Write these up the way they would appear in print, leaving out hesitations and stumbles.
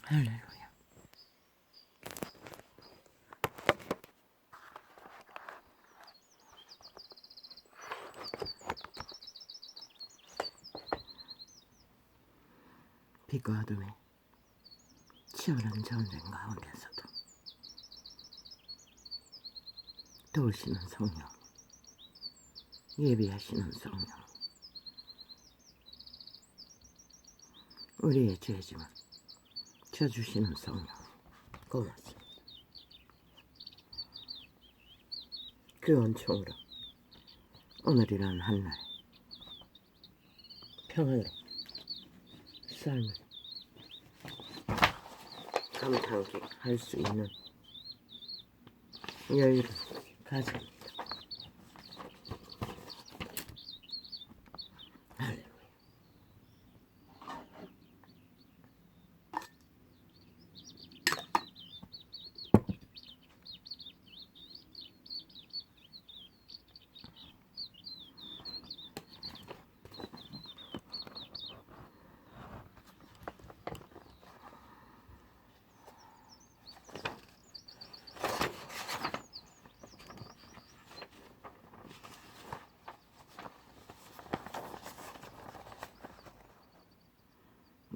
할렐루야. 빛과 어둠의 치열한 전쟁 가운데서도 도우시는 성령, 예비하시는 성령, 우리의 죄짐을 져주시는 성령, 고맙습니다. 그 은총으로 오늘이란 한날 평안으로 삶을 감탄하게 할 수 있는 여유를 가집니다. 할렐루야.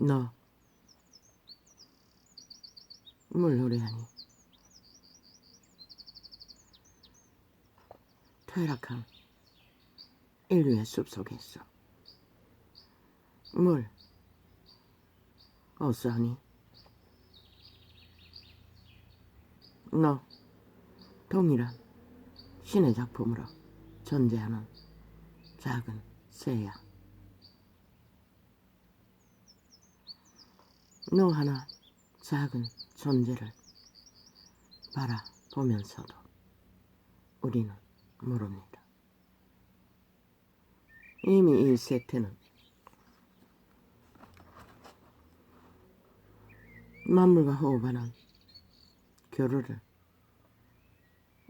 너 물노래하니 퇴락한 인류의 숲속에서 물 어떠하니? 너 동일한 신의 작품으로 존재하는 작은 새야. 너 하나 작은 존재를 바라보면서도 우리는 모릅니다. 이미 이 세태는 만물과 호흡하는 교류를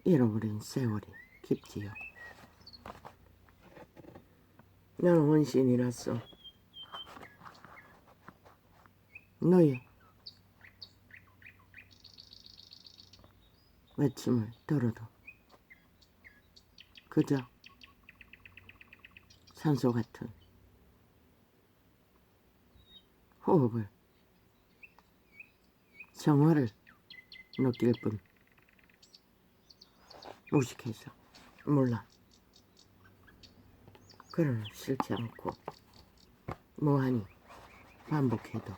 잃어버린 세월이 깊지요. 나는 원신이라서 너의 외침을 들어도 그저 산소 같은 호흡을, 정화를 느낄 뿐 무식해서 몰라. 그러나 싫지 않고 무한히 반복해도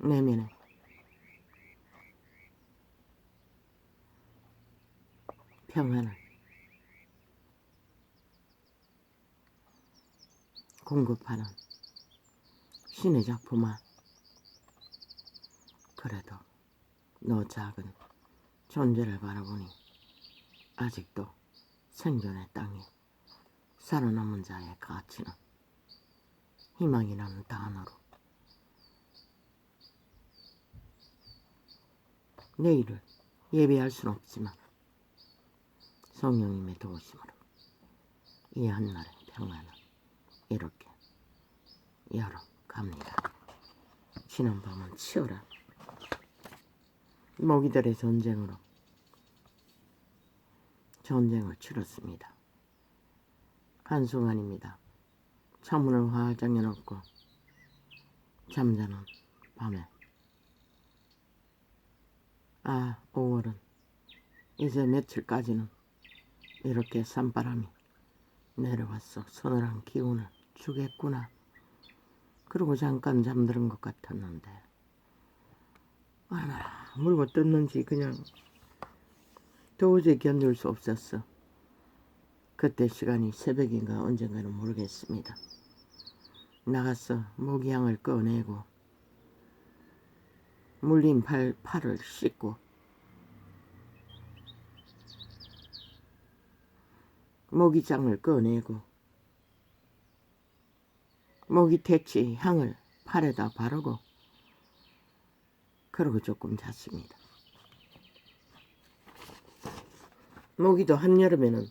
내면에 평안을 공급하는 신의 작품아, 그래도 너 작은 존재를 바라보니 아직도 생존의 땅에 살아남은 자의 가치는 희망이라는 단어로 내일을 예비할 수는 없지만 성령님의 도우심으로 이 한날의 평안을 이렇게 열어갑니다. 지난밤은 치열한 모기들의 전쟁으로 전쟁을 치렀습니다. 한순간입니다. 창문을 활짝 열어놓고 잠자는 밤에 5월은 이제 며칠까지는 이렇게 산바람이 내려와서 서늘한 기운을 주겠구나. 그러고 잠깐 잠드는 것 같았는데 얼마나 물고 뜯는지 그냥 도저히 견딜 수 없었어. 그때 시간이 새벽인가 언젠가는 모르겠습니다. 나가서 모기향을 꺼내고 물린 팔을 씻고 모기장을 꺼내고 모기 퇴치 향을 팔에다 바르고 그러고 조금 잤습니다. 모기도 한여름에는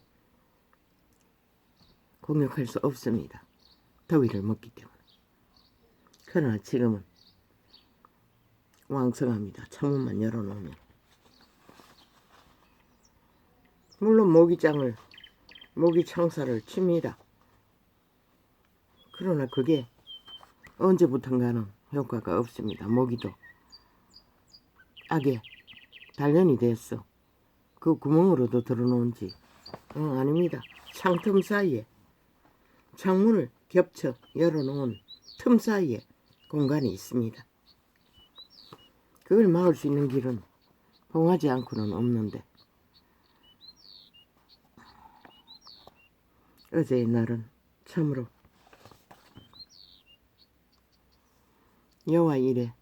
공격할 수 없습니다. 더위를 먹기 때문에. 그러나 지금은 왕성합니다. 창문만 열어놓으면. 물론 모기 청사를 칩니다. 그러나 그게 언제부턴가는 효과가 없습니다. 모기도 악에 단련이 됐어. 그 구멍으로도 들어놓은지 아닙니다. 창틈 사이에 창문을 겹쳐 열어놓은 틈 사이에 공간이 있습니다. 그걸 막을 수 있는 길은 봉하지 않고는 없는데 어제의 날은 참으로 여호와 일에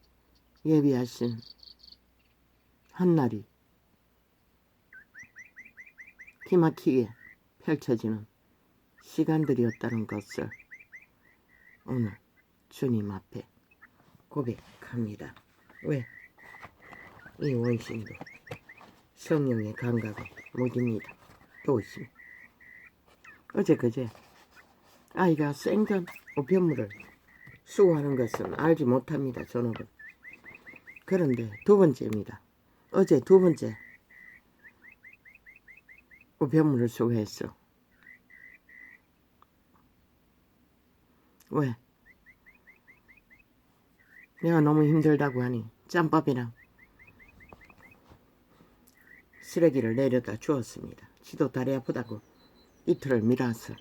예비하신 한날이 기막히게 펼쳐지는 시간들이었다는 것을 오늘 주님 앞에 고백합니다. 왜? 이 원신도 성령의 감각을 못 입니다. 또 있습니다. 어제 그제 아이가 생전 우편물을 수거하는 것은 알지 못합니다. 저놈은. 그런데 두 번째입니다. 어제 두 번째 우편물을 수거했어. 왜? 내가 너무 힘들다고 하니 짬밥이랑 쓰레기를 내려다 주었습니다. 지도 다리 아프다고 이틀을 미라서.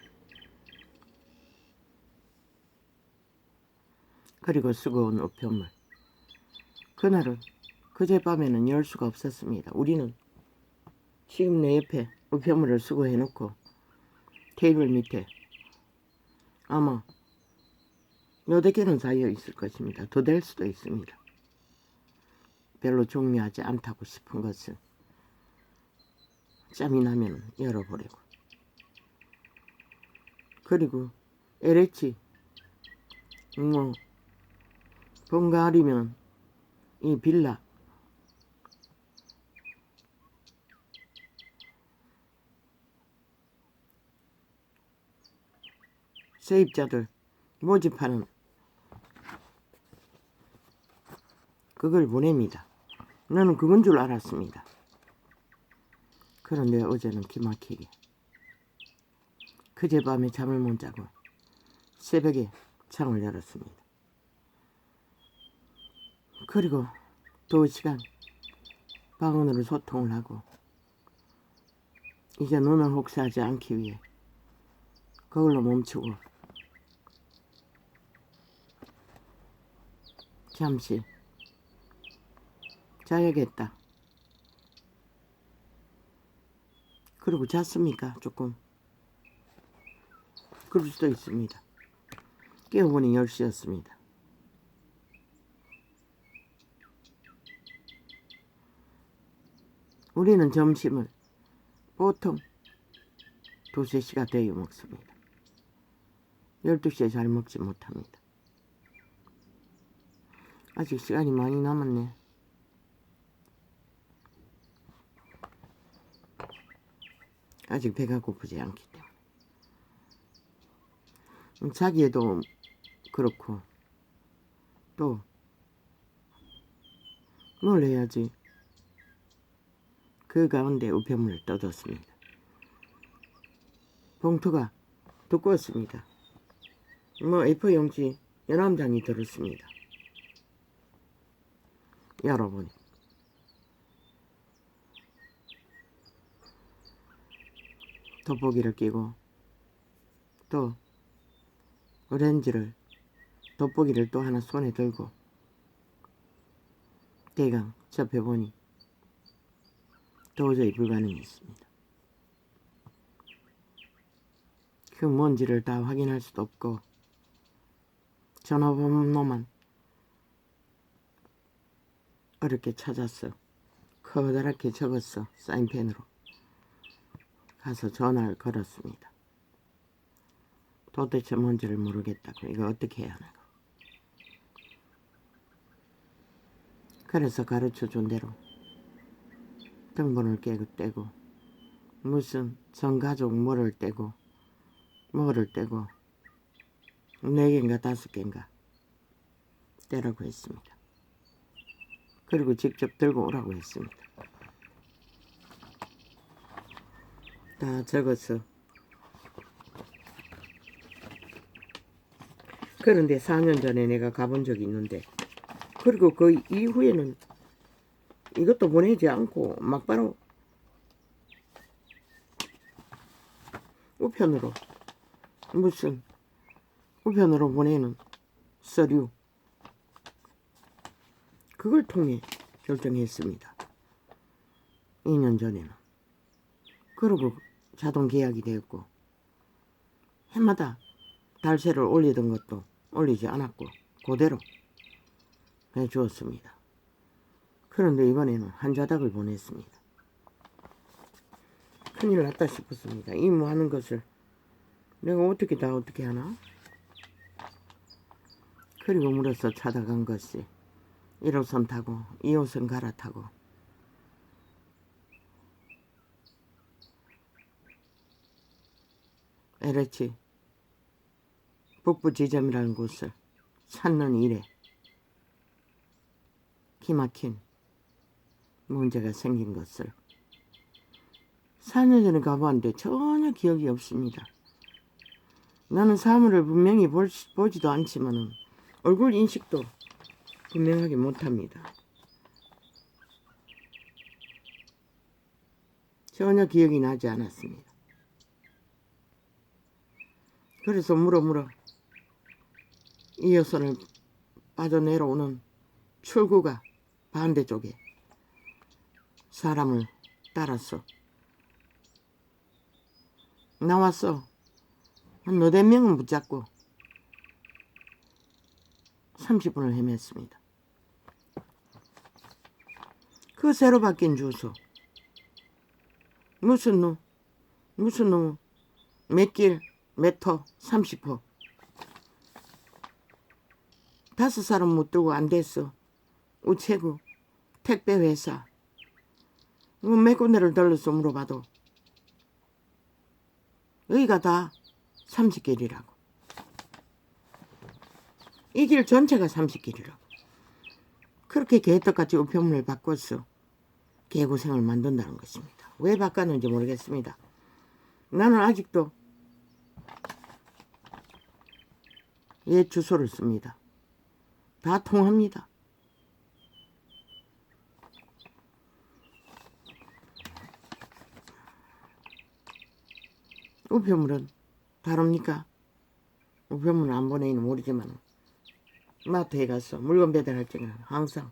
그리고 수거온 우편물. 그날은 그제밤에는 열 수가 없었습니다. 우리는 지금 내 옆에 우편물을 수거해놓고 테이블 밑에 아마 몇백 개는 쌓여 있을 것입니다. 더 될 수도 있습니다. 별로 중요하지 않다고 싶은 것은 짬이 나면 열어보려고. 그리고 LH 번가리면 이 빌라 세입자들 모집하는 그걸 보냅니다. 나는 그건 줄 알았습니다. 그런데 어제는 기막히게 그제밤에 잠을 못 자고 새벽에 창을 열었습니다. 그리고 2시간 방언으로 소통을 하고 이제 눈을 혹사하지 않기 위해 그걸로 멈추고 잠시 자야겠다. 그리고 잤습니까? 조금. 그럴 수도 있습니다. 깨어보니 10시였습니다. 우리는 점심을 보통 2~3시가 되어 먹습니다. 12시에 잘 먹지 못합니다. 아직 시간이 많이 남았네. 아직 배가 고프지 않기 때문에. 자기에도 그렇고 또 뭘 해야지. 그 가운데 우편물을 떠뒀습니다. 봉투가 두꺼웠습니다. A4 용지 11장이 들었습니다. 열어보니 돋보기를 끼고 또 오렌지를 돋보기를 또 하나 손에 들고 대강 접해보니 도저히 불가능했습니다. 그 뭔지를 다 확인할 수도 없고 전화번호만 어렵게 찾았어. 커다랗게 적었어. 사인펜으로. 가서 전화를 걸었습니다. 도대체 뭔지를 모르겠다고. 이거 어떻게 해야 하나. 그래서 가르쳐준 대로 등본을 떼고 무슨 전가족 뭐를 떼고 4개인가 5개인가 떼라고 했습니다. 그리고 직접 들고 오라고 했습니다. 다 적어서. 그런데 4년 전에 내가 가본 적이 있는데, 그리고 그 이후에는 이것도 보내지 않고 막바로 우편으로, 무슨 우편으로 보내는 서류, 그걸 통해 결정했습니다. 2년 전에는. 그리고 자동 계약이 되었고, 해마다 달세를 올리던 것도 올리지 않았고 그대로 해주었습니다. 그런데 이번에는 한 자닥을 보냈습니다. 큰일 났다 싶었습니다. 임무하는 것을 내가 어떻게 하나? 그리고 물어서 찾아간 것이 1호선 타고 2호선 갈아타고 LH 북부 지점이라는 곳을 찾는 일에 기막힌 문제가 생긴 것을 4년 전에 가보았는데 전혀 기억이 없습니다. 나는 사물을 분명히 보지도 않지만 얼굴 인식도 분명하게 못합니다. 전혀 기억이 나지 않았습니다. 그래서 물어 2호선을 빠져내려오는 출구가 반대쪽에 사람을 따라서 나왔어. 한 너댓 명은 붙잡고 30분을 헤맸습니다. 그 새로 바뀐 주소 무슨 놈 몇 길 몇 터 30호 5사람 못 두고 안 됐어. 우체국 택배회사 몇 군데를 들러서 물어봐도 여기가 다 30길이라고. 이 길 전체가 30길이라고. 그렇게 개떡같이 우편물을 바꿔서 개고생을 만든다는 것입니다. 왜 바꿨는지 모르겠습니다. 나는 아직도 옛 주소를 씁니다. 다 통합니다. 우편물은 다릅니까? 우편물은 안 보내기는 모르지만 마트에 가서 물건 배달할 적에는 항상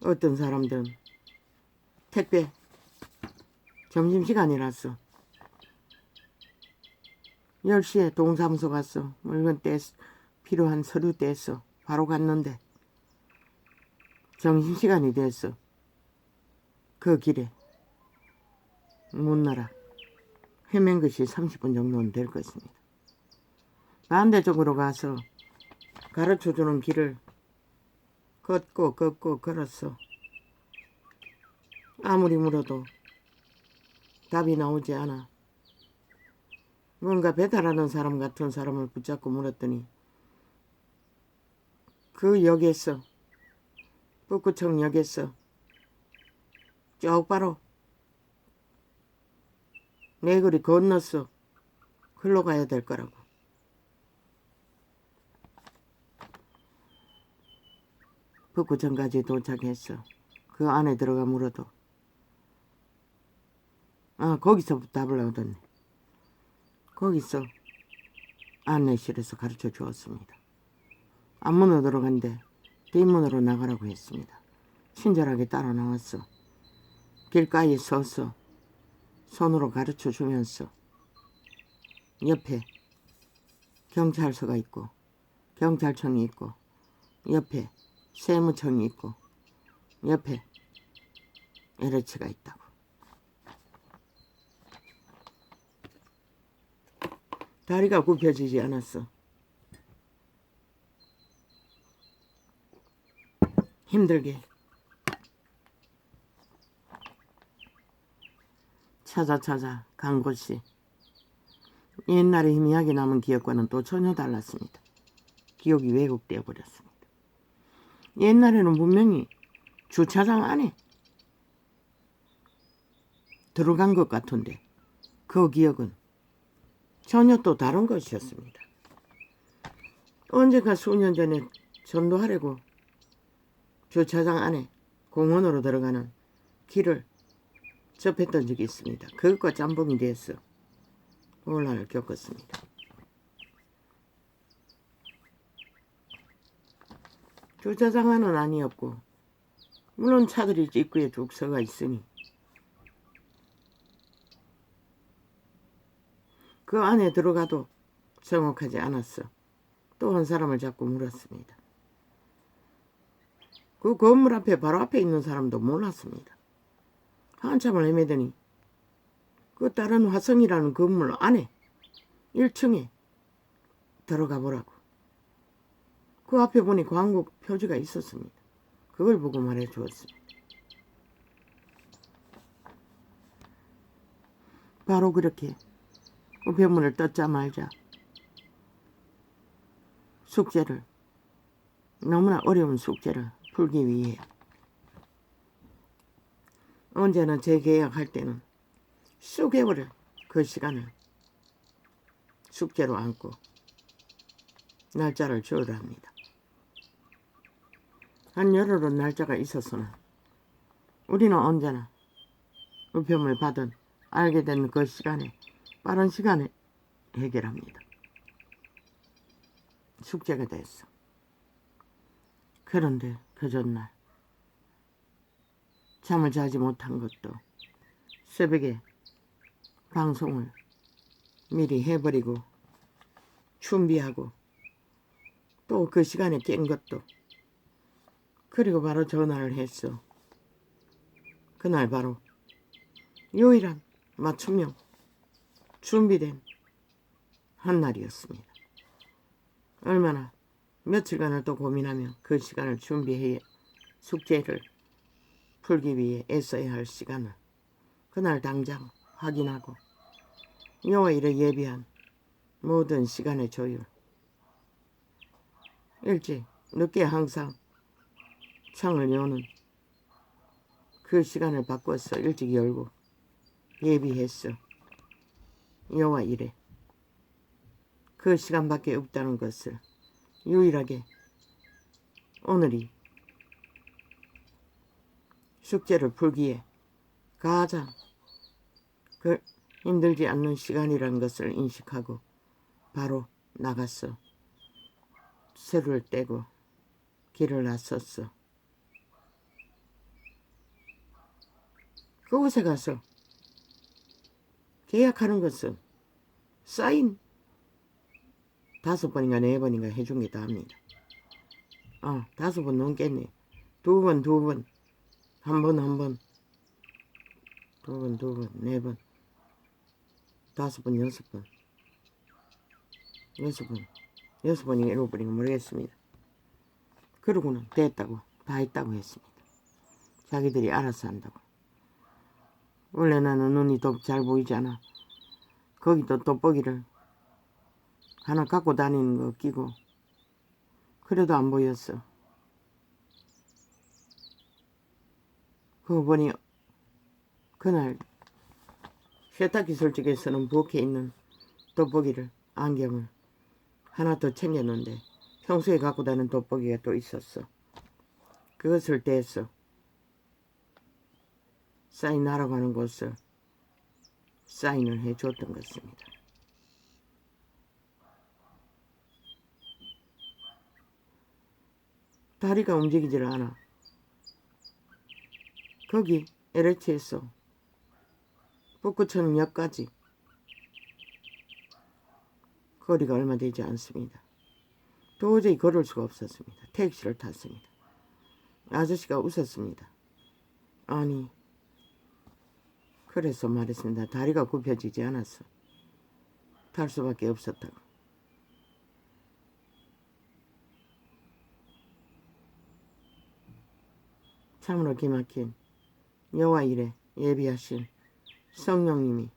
어떤 사람들은 택배 점심시간이라서 10시에 동사무소 갔어. 물건 떼서 필요한 서류 떼서 바로 갔는데 점심시간이 됐어. 그 길에 못 날아 헤맨 것이 30분 정도는 될 것입니다. 반대쪽으로 가서 가르쳐주는 길을 걷고 걸었어. 아무리 물어도 답이 나오지 않아. 뭔가 배달하는 사람 같은 사람을 붙잡고 물었더니 그 역에서 북구청 역에서 쪽바로 내 거리 건너서 글로 가야 될 거라고. 북구청까지 도착했어. 그 안에 들어가 물어도 거기서부터 답을 얻었네. 거기서 안내실에서 가르쳐 주었습니다. 앞문으로 들어갔는데 뒷문으로 나가라고 했습니다. 친절하게 따라 나왔어. 길가에 서서 손으로 가르쳐 주면서 옆에 경찰서가 있고 경찰청이 있고 옆에 세무청이 있고 옆에 LH가 있다고. 다리가 굽혀지지 않았어. 힘들게 찾아 간 곳이 옛날에 희미하게 남은 기억과는 또 전혀 달랐습니다. 기억이 왜곡되어 버렸습니다. 옛날에는 분명히 주차장 안에 들어간 것 같은데 그 기억은 전혀 또 다른 것이었습니다. 언젠가 수년 전에 전도하려고 주차장 안에 공원으로 들어가는 길을 접했던 적이 있습니다. 그것과 짬뽕이 돼서 혼란을 겪었습니다. 주차장 안은 아니었고 물론 차들이 입구에 쭉 서가 있으니 그 안에 들어가도 정확하지 않았어. 또 한 사람을 자꾸 물었습니다. 그 건물 앞에 바로 앞에 있는 사람도 몰랐습니다. 한참을 헤매더니 그 다른 화성이라는 건물 안에 1층에 들어가 보라고. 그 앞에 보니 광고 표지가 있었습니다. 그걸 보고 말해 주었습니다. 바로 그렇게 우편물을 떴자 말자 숙제를, 너무나 어려운 숙제를 풀기 위해 언제나 재계약할 때는 수개월을 그 시간을 숙제로 안고 날짜를 주어야 합니다. 한 여러 날짜가 있어서는 우리는 언제나 우편물 받은 알게 된 그 시간에 빠른 시간에 해결합니다. 숙제가 됐어. 그런데 그 전날 잠을 자지 못한 것도 새벽에 방송을 미리 해버리고 준비하고 또 그 시간에 깬 것도 그리고 바로 전화를 했어. 그날 바로 유일한 맞춤형 준비된 한날이었습니다. 얼마나 며칠간을 또 고민하며 그 시간을 준비해 숙제를 풀기 위해 애써야 할 시간을 그날 당장 확인하고 여호와 일에 예비한 모든 시간의 조율, 일찍 늦게 항상 창을 여는 그 시간을 바꿔서 일찍 열고 예비했어. 여호와 일에 그 시간밖에 없다는 것을 유일하게 오늘이 숙제를 풀기에 가장 힘들지 않는 시간이라는 것을 인식하고 바로 나갔어. 새를 떼고 길을 나섰어. 그곳에 가서 계약하는 것은 사인 5번인가 4번인가 해준 게 다입니다. 5번 넘겠네. 2번, 1번, 2번, 4번, 5번, 6번, 6번인가 7번인가 모르겠습니다. 그러고는 됐다고, 다 했다고 했습니다. 자기들이 알아서 한다고. 원래 나는 눈이 더 잘 보이잖아. 거기도 돋보기를 하나 갖고 다니는 거 끼고 그래도 안 보였어. 그거 보니 그날 세탁기 설쪽에서는 부엌에 있는 돋보기를 안경을 하나 더 챙겼는데 평소에 갖고 다니는 돋보기가 또 있었어. 그것을 떼서 사인하라고 하는 곳을 사인을 해줬던 것입니다. 다리가 움직이질 않아. 거기 LH에서 북구천역까지 거리가 얼마 되지 않습니다. 도저히 걸을 수가 없었습니다. 택시를 탔습니다. 아저씨가 웃었습니다. 아니, 그래서 말했습니다. 다리가 굽혀지지 않았어. 탈 수밖에 없었다고. 참으로 기막힌 여호와 일에 예비하신 성령님이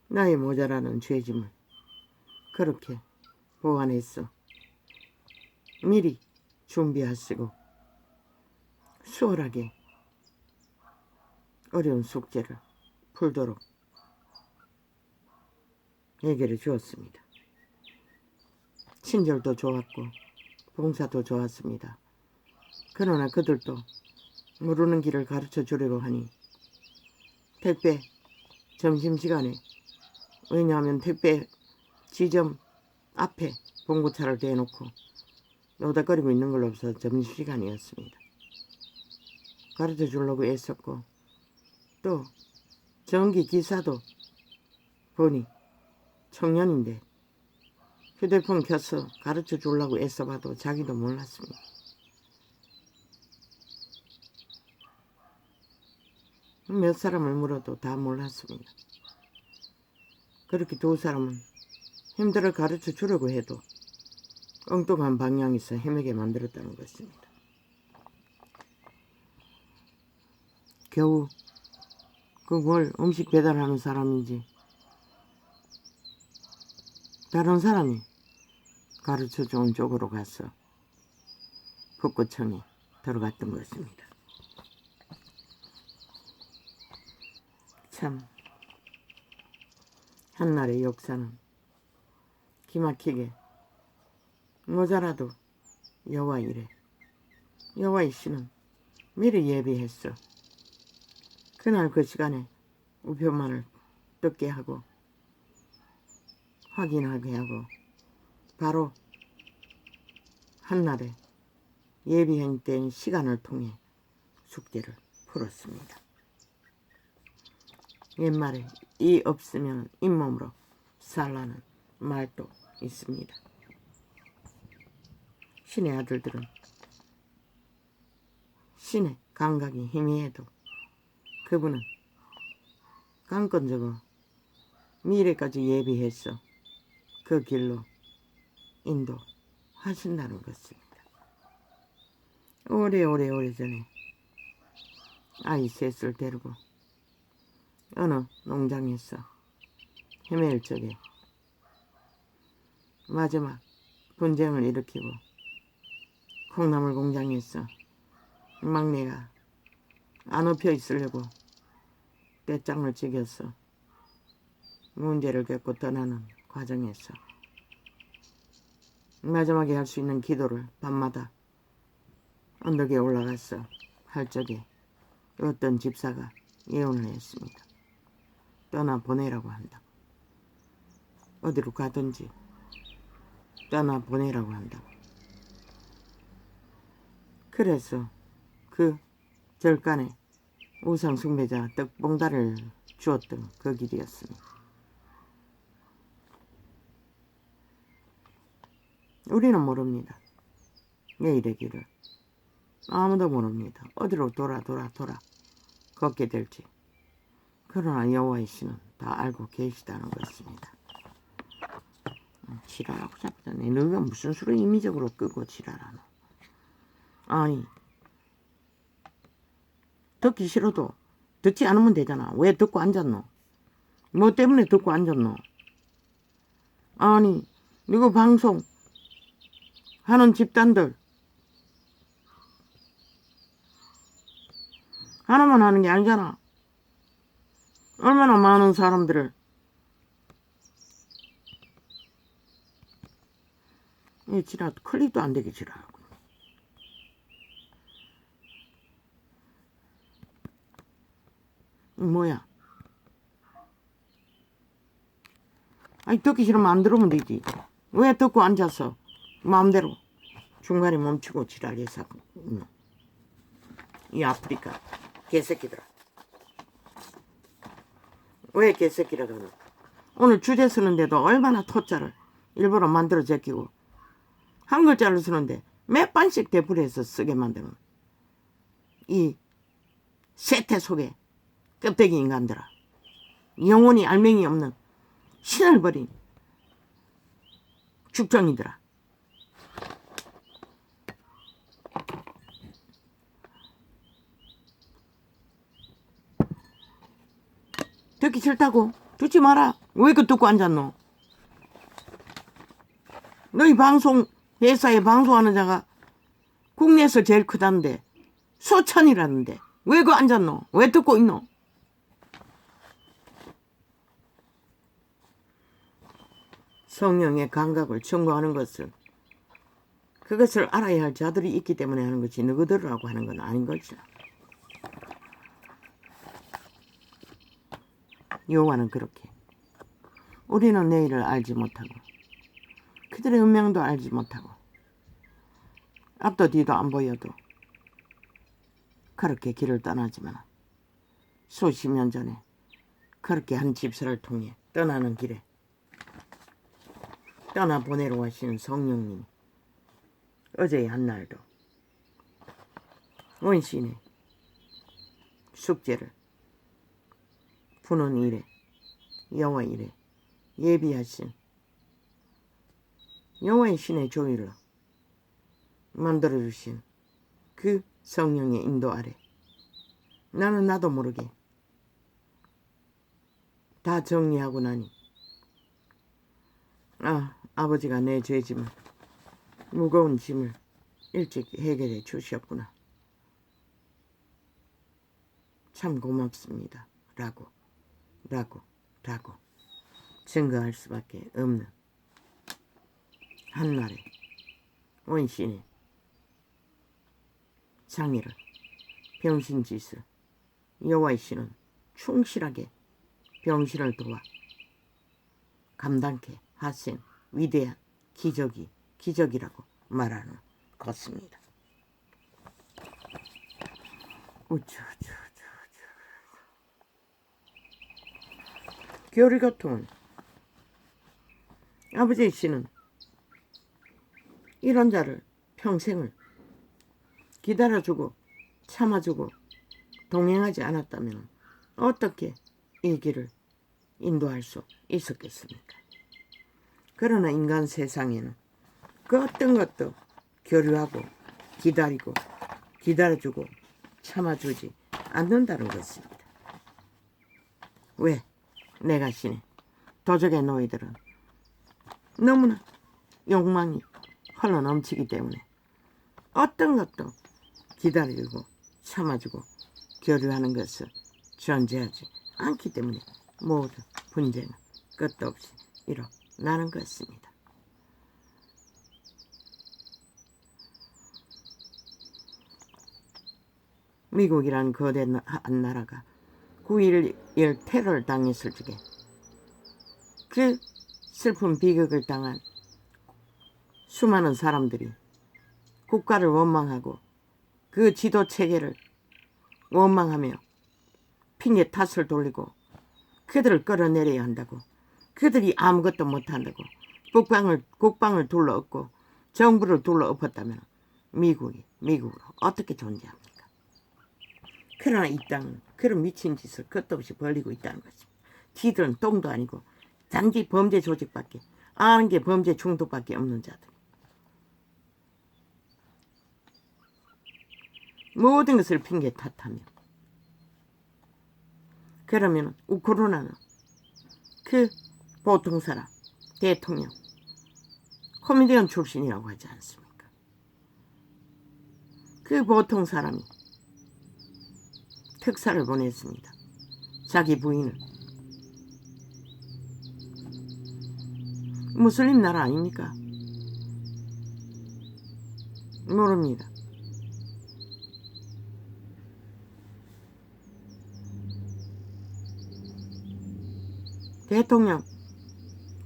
나의 모자라는 죄짐을 그렇게 보완했어. 미리 준비하시고 수월하게 어려운 숙제를 풀도록 얘기를 주었습니다. 친절도 좋았고 봉사도 좋았습니다. 그러나 그들도 모르는 길을 가르쳐 주려고 하니 택배 점심시간에, 왜냐하면 택배 지점 앞에 봉고차를 대놓고 노닥거리고 있는 걸로 없어서 점심시간이었습니다. 가르쳐 주려고 애썼고 또 전기기사도 보니 청년인데 휴대폰 켜서 가르쳐 주려고 애써봐도 자기도 몰랐습니다. 몇 사람을 물어도 다 몰랐습니다. 그렇게 두 사람은 힘들어 가르쳐 주려고 해도 엉뚱한 방향에서 헤매게 만들었다는 것입니다. 겨우 그 뭘 음식 배달하는 사람인지 다른 사람이 가르쳐 준 쪽으로 가서 북구청에 들어갔던 것입니다. 참 한날의 역사는 기막히게 모자라도 여호와 이래. 여호와의 씨는 미리 예비했어. 그날 그 시간에 우편만을 뜯게 하고 확인하게 하고 바로 한날에 예비된 시간을 통해 숙제를 풀었습니다. 옛말에 이 없으면 잇몸으로 살라는 말도 있습니다. 신의 아들들은 신의 감각이 희미해도 그분은 강건적으로 미래까지 예비해서 그 길로 인도하신다는 것입니다. 오래전에 아이 셋을 데리고 어느 농장에서 헤맬 적에 마지막 분쟁을 일으키고 콩나물 공장에서 막내가 안 업혀 있으려고 떼짱을 찍여서 문제를 겪고 떠나는 과정에서 마지막에 할 수 있는 기도를 밤마다 언덕에 올라가서 할 적에 어떤 집사가 예언을 했습니다. 떠나보내라고 한다고. 어디로 가든지 떠나보내라고 한다고. 그래서 그 절간에 우상 숭배자 떡봉다를 주었던 그 길이었습니다. 우리는 모릅니다. 내일의 길을. 아무도 모릅니다. 어디로 돌아 걷게 될지. 그러나 여호와의 신은 다 알고 계시다는 것입니다. 지랄하고 잡다네. 너가 무슨 수로 임의적으로 끄고 지랄하노. 아니, 듣기 싫어도 듣지 않으면 되잖아. 왜 듣고 앉았노? 뭐 때문에 듣고 앉았노? 아니, 이거 방송 하는 집단들 하나만 하는 게 아니잖아. 얼마나 많은 사람들을 이 지랄 클릭도 안 되게 지랄하고. 뭐야? 아니 듣기 싫으면 안 들으면 되지. 왜 듣고 앉아서 마음대로 중간에 멈추고 지랄해서 이 아프리카 개새끼들아. 왜 개새끼라고 하노? 오늘 주제 쓰는데도 얼마나 토자를 일부러 만들어 제끼고 한 글자를 쓰는데 몇 번씩 대풀해서 쓰게 만드는 이 세태 속에 껍데기 인간들아. 영혼이 알맹이 없는 신을 버린 죽정이들아. 듣기 싫다고? 듣지 마라. 왜 그 듣고 앉았노? 너희 방송 회사에 방송하는 자가 국내에서 제일 크다는데 수천이라는데 왜 그 앉았노? 왜 듣고 있노? 성령의 감각을 청구하는 것은 그것을 알아야 할 자들이 있기 때문에 하는 것이 너희들이라고 하는 건 아닌 것이다. 여호와는 그렇게 우리는 내일을 알지 못하고 그들의 운명도 알지 못하고 앞도 뒤도 안 보여도 그렇게 길을 떠나지만 수십 년 전에 그렇게 한 집사를 통해 떠나는 길에 떠나보내러 하시는 성령님이 어제의 한날도 원신의 숙제를 푸는 일에 여호와 일에 예비하신 여호와의 신의 조율로 만들어주신 그 성령의 인도 아래 나는 나도 모르게 다 정리하고 나니 아버지가 내 죄짐을 무거운 짐을 일찍 해결해 주셨구나. 참 고맙습니다. 라고 증거할 수밖에 없는 한날에 원신의 장애를 병신짓을 여호와의 신은 충실하게 병신을 도와 감당케 하신 위대한 기적이라고 말하는 것입니다. 교리교통은 아버지의 신은 이런 자를 평생을 기다려주고 참아주고 동행하지 않았다면 어떻게 이 길을 인도할 수 있었겠습니까? 그러나 인간 세상에는 그 어떤 것도 교류하고 기다리고 기다려주고 참아주지 않는다는 것입니다. 왜? 내가 신의 도적의 너희들은 너무나 욕망이 흘러넘치기 때문에 어떤 것도 기다리고 참아주고 교류하는 것을 존재하지 않기 때문에 모든 분쟁은 끝도 없이 일어나는 것입니다. 미국이란 거대한 나라가 9.11 테러를 당했을 적에 그 슬픈 비극을 당한 수많은 사람들이 국가를 원망하고 그 지도 체계를 원망하며 핑계 탓을 돌리고 그들을 끌어내려야 한다고, 그들이 아무것도 못한다고 국방을 둘러엎고 정부를 둘러엎었다면 미국으로 어떻게 존재합니까? 그러나 이 땅은 그런 미친 짓을 끝도 없이 벌리고 있다는 것입니다. 지들은 똥도 아니고 단지 범죄 조직밖에 아는 게 범죄 중독밖에 없는 자들. 모든 것을 핑계 탓하며 그러면 우크라이나는 그 보통 사람 대통령 코미디언 출신이라고 하지 않습니까? 그 보통 사람이 특사를 보냈습니다. 자기 부인을. 무슬림 나라 아닙니까? 모릅니다. 대통령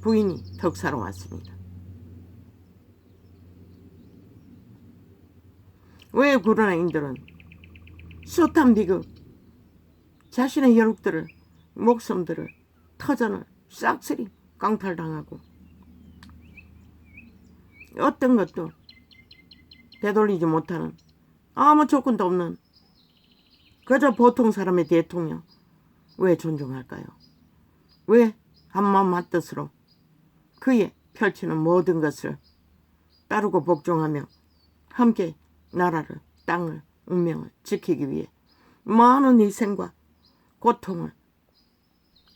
부인이 특사로 왔습니다. 왜 우크라이나인들은 숱한 비극, 자신의 혈육들을, 목숨들을, 터전을 싹쓸이 강탈당하고 어떤 것도 되돌리지 못하는 아무 조건도 없는 그저 보통 사람의 대통령 왜 존중할까요? 왜 한마음 한뜻으로 그의 펼치는 모든 것을 따르고 복종하며 함께 나라를, 땅을, 운명을 지키기 위해 많은 희생과 고통을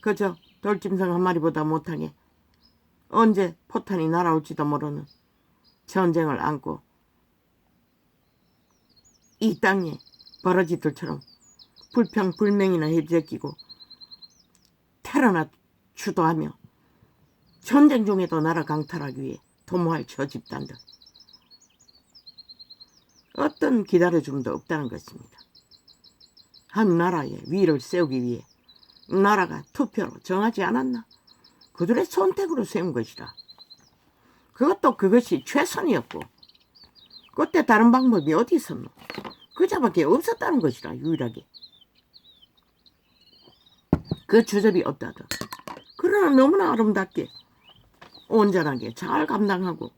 그저 돌짐승 한 마리보다 못하게 언제 포탄이 날아올지도 모르는 전쟁을 안고 이 땅에 버러지들처럼 불평불명이나 해제끼고 테러나 주도하며 전쟁 중에도 나라 강탈하기 위해 도모할 저 집단들 어떤 기다려줌도 없다는 것입니다. 한 나라의 위를 세우기 위해 나라가 투표로 정하지 않았나? 그들의 선택으로 세운 것이라. 그것도 그것이 최선이었고 그때 다른 방법이 어디 있었노? 그자밖에 없었다는 것이라. 유일하게 그 주접이 없다더. 그러나 너무나 아름답게 온전하게 잘 감당하고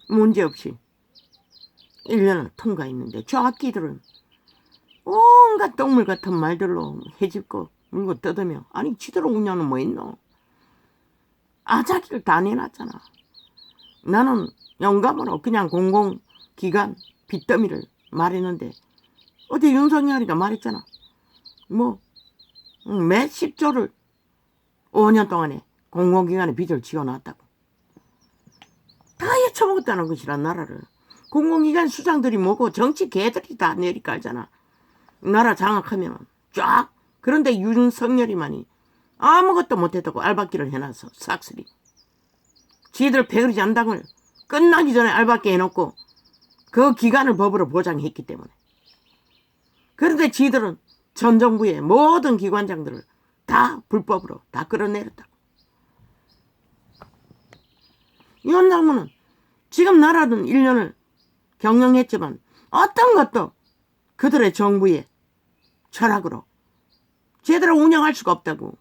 문제없이 1년을 통과했는데 저 악기들은 온갖 똥물 같은 말들로 헤집고 물고 뜯으며 아니 지대로 운영은 뭐 있노? 아자기를 다 내놨잖아. 나는 영감으로 그냥 공공기관 빚더미를 말했는데 어제 윤석열이가 말했잖아. 뭐 몇십 조를 5년 동안에 공공기관에 빚을 지어놨다고. 다 헤쳐먹었다는 것이라 나라를. 공공기관 수장들이 뭐고 정치 개들이 다 내리깔잖아. 나라 장악하면 쫙. 그런데 윤석열이만이 아무것도 못했다고 알박기를 해놔서 싹쓸이. 지들 배그리 잔당을 끝나기 전에 알박기 해놓고 그 기간을 법으로 보장했기 때문에. 그런데 지들은 전 정부의 모든 기관장들을 다 불법으로 다 끌어내렸다고. 윤 장모는 지금 나라는 1년을 경영했지만 어떤 것도 그들의 정부의 철학으로 제대로 운영할 수가 없다고.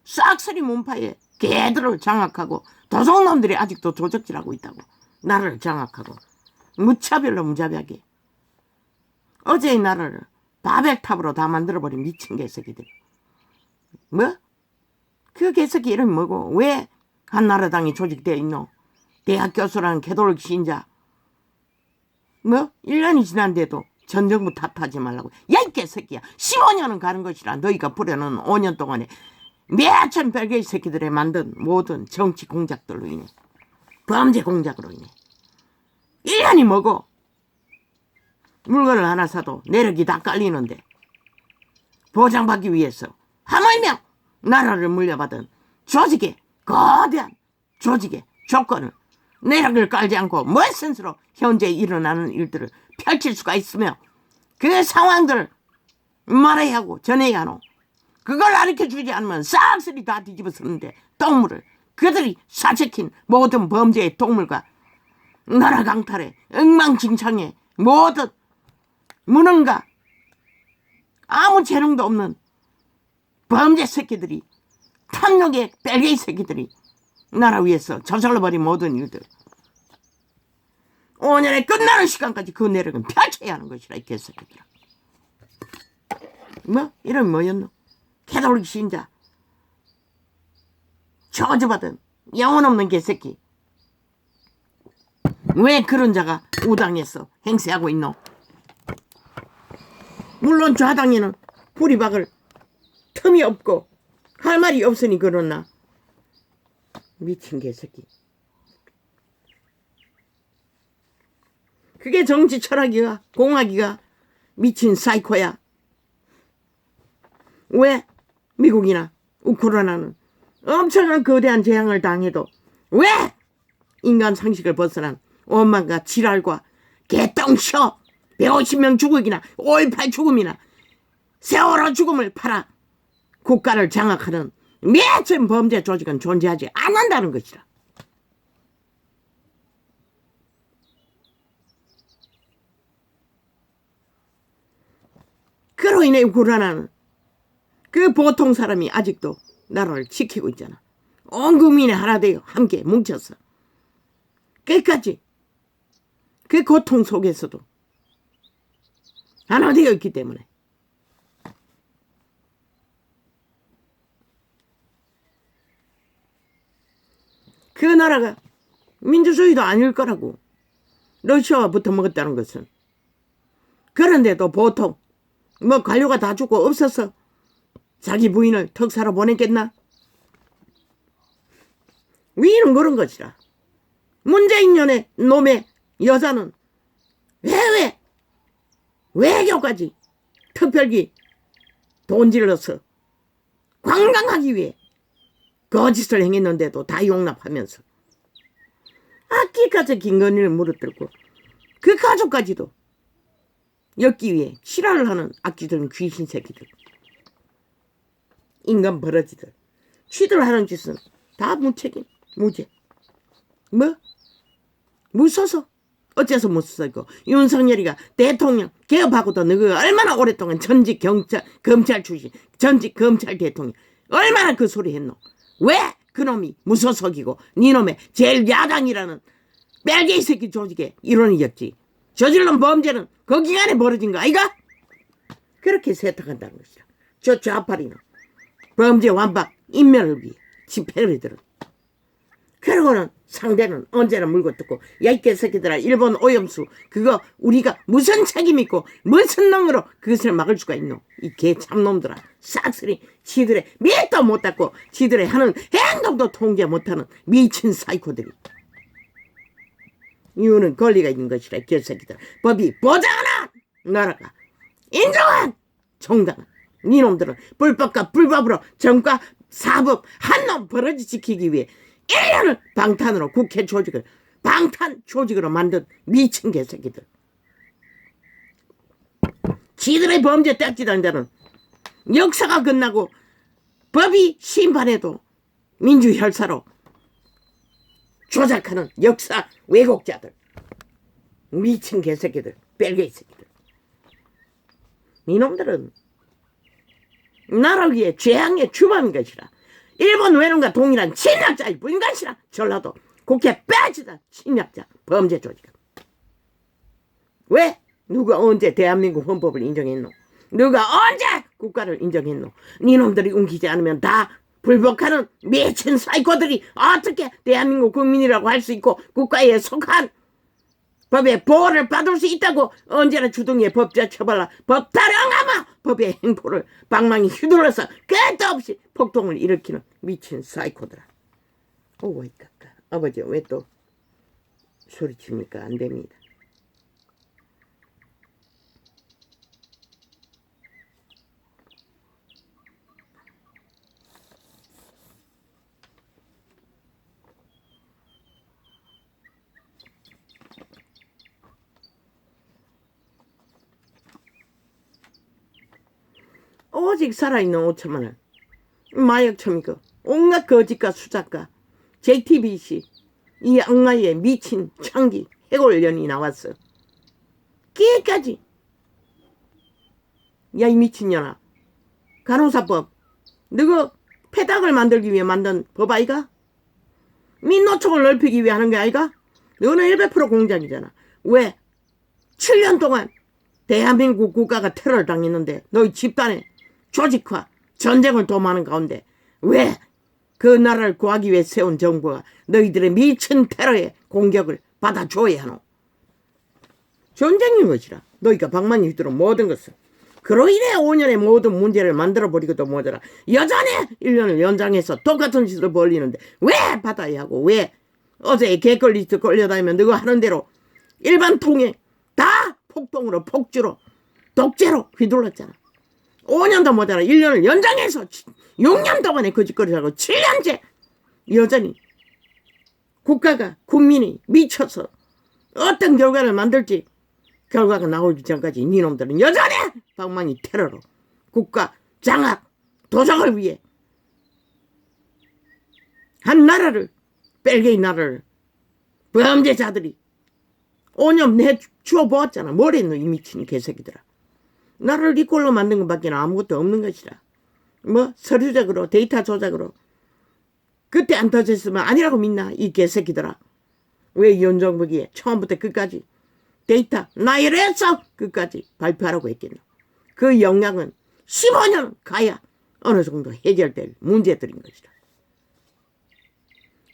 싹쓸이 문파에 개들을 장악하고 도둑놈들이 아직도 조적질하고 있다고. 나라를 장악하고 무차별로 무자비하게 어제의 나라를 바벨탑으로 다 만들어버린 미친 개새끼들. 뭐? 그 개새끼 이름이 뭐고 왜 한나라당이 조직되어 있노? 대학 교수라는 개돌 신자. 뭐? 1년이 지난데도 전 정부 탓하지 말라고. 야 이 개새끼야. 15년은 가는 것이라 너희가 부려놓은 5년 동안에 몇천 별개의 새끼들의 만든 모든 정치 공작들로 인해 범죄 공작으로 인해 1년이 뭐고 물건을 하나 사도 내력이 다 깔리는데 보장받기 위해서 하물며 나라를 물려받은 조직의 거대한 조직의 조건을 내력을 깔지 않고 무슨 수로 현재 일어나는 일들을 펼칠 수가 있으며 그 상황들을 말해야 하고 전해야 하노. 그걸 가르쳐주지 않으면 싹쓸이 다 뒤집어 쓰는데 동물을 그들이 사채킨 모든 범죄의 동물과 나라 강탈에 엉망진창의 모든 무능과 아무 재능도 없는 범죄 새끼들이 탐욕의 뺄개이 새끼들이 나라 위에서 저질러버린 모든 일들 5년에 끝나는 시간까지 그 내력은 펼쳐야 하는 것이라 이 개새끼들아. 뭐 이런 뭐였노? 개돌기 신자 저주받은 영혼 없는 개새끼. 왜 그런 자가 우당에서 행세하고 있노? 물론 좌당에는 뿌리박을 틈이 없고 할 말이 없으니 그러나 미친 개새끼. 그게 정치 철학이가 공학이가 미친 사이코야. 왜 미국이나 우크라이나는 엄청난 거대한 재앙을 당해도 왜 인간 상식을 벗어난 원망과 지랄과 개똥쇼 150명 죽음이나 5.18 죽음이나 세월호 죽음을 팔아 국가를 장악하는 미친 범죄 조직은 존재하지 않는다는 것이라. 그로 인해 우크라이나는 그 보통 사람이 아직도 나라를 지키고 있잖아. 온 국민이 하나 되어 함께 뭉쳐서 끝까지 그 고통 속에서도 하나 되어 있기 때문에 그 나라가 민주주의도 아닐 거라고. 러시아와 붙어먹었다는 것은. 그런데도 보통 뭐 관료가 다 죽고 없어서 자기 부인을 특사로 보냈겠나? 위는 그런 것이라. 문재인 년의 놈의 여자는 왜 외교까지 특별히 돈질러서 관광하기 위해 거짓을 행했는데도 다 용납하면서 악기까지 김건희를 물어뜯고 그 가족까지도 엮기 위해 실화를 하는 악기들은 귀신 새끼들, 인간 버러지들. 쥐들 하는 짓은 다 무책임, 무죄. 뭐? 무서서? 어째서 무서서 이거? 윤석열이가 대통령 개업하고도 너가 얼마나 오랫동안 전직 검찰 출신, 전직 검찰 대통령 얼마나 그 소리 했노? 왜 그놈이 무소속이고 니놈의 제일 야당이라는 뺄개이 새끼 조직의 일원이었지? 저질른 범죄는 그 기간에 벌어진 거 아이가? 그렇게 세탁한다는 것이다. 저 좌파리는 범죄 완박 인멸을 위해 집회를 해들은. 그러고는 상대는 언제나 물고 뜯고 야 이 개새끼들아 일본 오염수 그거 우리가 무슨 책임 있고 무슨 능으로 그것을 막을 수가 있노? 이 개 참놈들아 싹쓸이 지들의 밑도 못 닦고 지들의 하는 행동도 통제 못하는 미친 사이코들이. 이유는 권리가 있는 것이라 개새끼들. 법이 보장하나 나라가 인정한 정당한 니놈들은 불법과 불법으로 정과 사법 한 놈 버러지 지키기 위해 1년을 방탄으로 국회 조직을 방탄 조직으로 만든 미친 개새끼들. 지들의 범죄 딱지단 자는 역사가 끝나고 법이 심판해도 민주혈사로 조작하는 역사 왜곡자들, 미친 개새끼들, 뺄개이 새끼들. 이놈들은 나라를 위해 재앙의 주범인 것이라. 일본 외놈과 동일한 침략자일 뿐인 것이라. 전라도 국회 빠지다 침략자 범죄 조직은. 왜? 누가 언제 대한민국 헌법을 인정했노? 누가 언제 국가를 인정했노? 니놈들이 웅기지 않으면 다 불복하는 미친 사이코들이 어떻게 대한민국 국민이라고 할 수 있고 국가에 속한 법의 보호를 받을 수 있다고 언제나 주둥이에 법자 처벌라 법 타령하며 법의 행포를 방망이 휘둘러서 끝도 없이 폭동을 일으키는 미친 사이코들아. 오이 깎아. 아버지 왜 또 소리칩니까? 안 됩니다. 오직 살아있는 5천만 원. 마약청이고 온갖 거짓과 수작과 JTBC 이 악마의 미친 창기 해골년이 나왔어. 끼까지. 야 이 미친년아. 간호사법. 너가 폐닭을 만들기 위해 만든 법 아이가? 민노총을 넓히기 위해 하는 게 아이가? 너는 100% 공작이잖아. 왜? 7년 동안 대한민국 국가가 테러를 당했는데 너희 집단에 조직화, 전쟁을 도모하는 가운데 왜 그 나라를 구하기 위해 세운 정부가 너희들의 미친 테러의 공격을 받아줘야 하노? 전쟁인 것이라. 너희가 방망이 휘두른 모든 것을. 그로 인해 5년의 모든 문제를 만들어버리고도 모자라 여전히 1년을 연장해서 똑같은 짓을 벌리는데 왜 받아야 하고 왜 어제 개걸리스트 걸려다니면 너가 하는 대로 일반 통행 다 폭동으로 폭주로 독재로 휘둘렀잖아. 5년도 모자라 1년을 연장해서 6년 동안에 거짓거리를 하고 7년째 여전히 국가가 국민이 미쳐서 어떤 결과를 만들지 결과가 나오기 전까지 니놈들은 여전히 방망이 테러로 국가 장악 도적을 위해 한 나라를 뺄개이 나라를 범죄자들이 5년 내주어 보았잖아. 뭘 했노 이 미친 개새끼들아. 나라를 이 꼴로 만든 것밖에 아무것도 없는 것이라. 뭐 서류적으로 데이터 조작으로 그때 안 터졌으면 아니라고 믿나 이 개새끼들아. 왜 윤정부기에 처음부터 끝까지 데이터 나열해서 끝까지 발표하라고 했겠노. 그 역량은 15년 가야 어느 정도 해결될 문제들인 것이다.